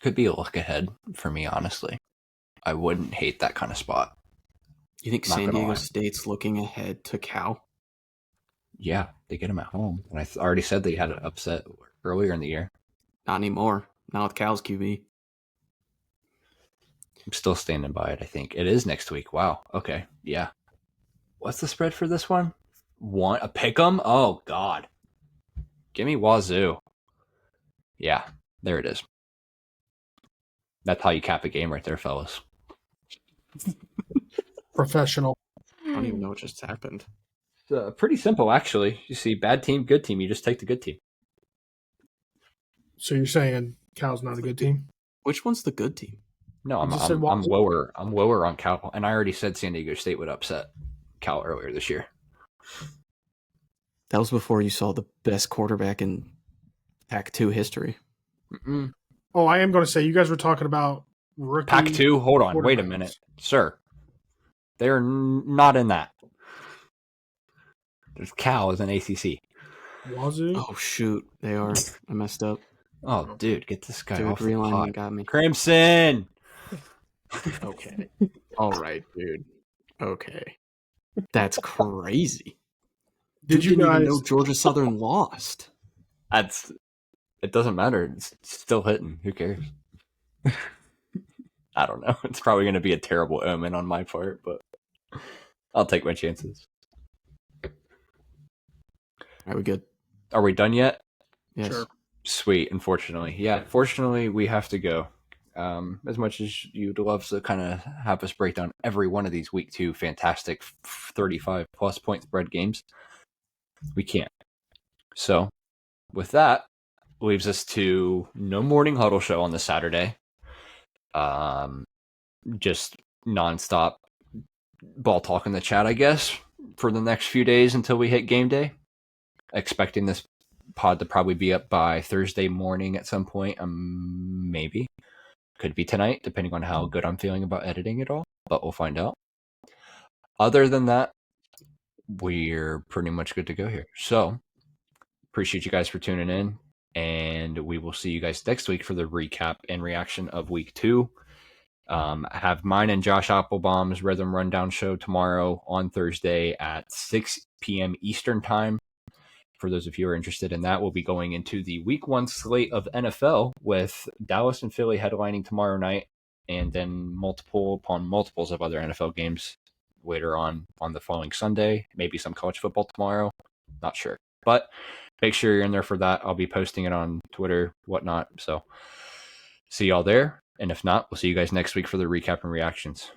Could be a look ahead for me, honestly. I wouldn't hate that kind of spot.
You think San Diego State's looking ahead to Cal?
Yeah, they get them at home. And I already said they had an upset earlier in the year.
Not anymore. Not with Cal's QB.
I'm still standing by it, I think. It is next week. Wow. Okay. Yeah. What's the spread for this one? A pick'em? Oh, God. Give me Wazoo. Yeah, there it is. That's how you cap a game right there, fellas.
Professional.
I don't even know what just happened.
Pretty simple, actually. You see bad team, good team. You just take the good team.
So you're saying Cal's not a good team?
Which one's the good team?
No, I'm lower. I'm lower on Cal, and I already said San Diego State would upset Cal earlier this year.
That was before you saw the best quarterback in Pac-2 history.
Oh, I am going to say you guys were talking about rookie
Pac-2. Hold on, wait a
quarterbacks.
minute, sir. They're not in that. There's Cal as an ACC.
Wazoo.
Oh shoot, they are. I messed up.
Oh, dude, get this guy
Dude,
off the
realignment
pod.
got me.
Crimson.
Okay. All right, dude. Okay. That's crazy.
Did you
didn't even
guys?
know Georgia Southern lost?
It doesn't matter. It's still hitting. Who cares? I don't know. It's probably going to be a terrible omen on my part, but I'll take my chances.
Are we good?
Are we done yet?
Yes.
Sure.
Sweet. Unfortunately, yeah. Fortunately, we have to go. As much as you'd love to kind of have us break down every one of these week 2 fantastic 35 plus point spread games, we can't. So, with that, leaves us to no morning huddle show on the Saturday. Just nonstop ball talk in the chat, I guess, for the next few days until we hit game day. Expecting this pod to probably be up by Thursday morning at some point. Maybe. Could be tonight, depending on how good I'm feeling about editing it all, but we'll find out. Other than that, we're pretty much good to go here. So, appreciate you guys for tuning in, and we will see you guys next week for the recap and reaction of week 2. Have mine and Josh Applebaum's Rithmm Rundown show tomorrow on Thursday at 6 p.m. Eastern Time. For those of you who are interested in that, we'll be going into the week 1 slate of NFL with Dallas and Philly headlining tomorrow night, and then multiples of other NFL games later on the following Sunday. Maybe some college football tomorrow. Not sure. But make sure you're in there for that. I'll be posting it on Twitter, whatnot. So see y'all there. And if not, we'll see you guys next week for the recap and reactions.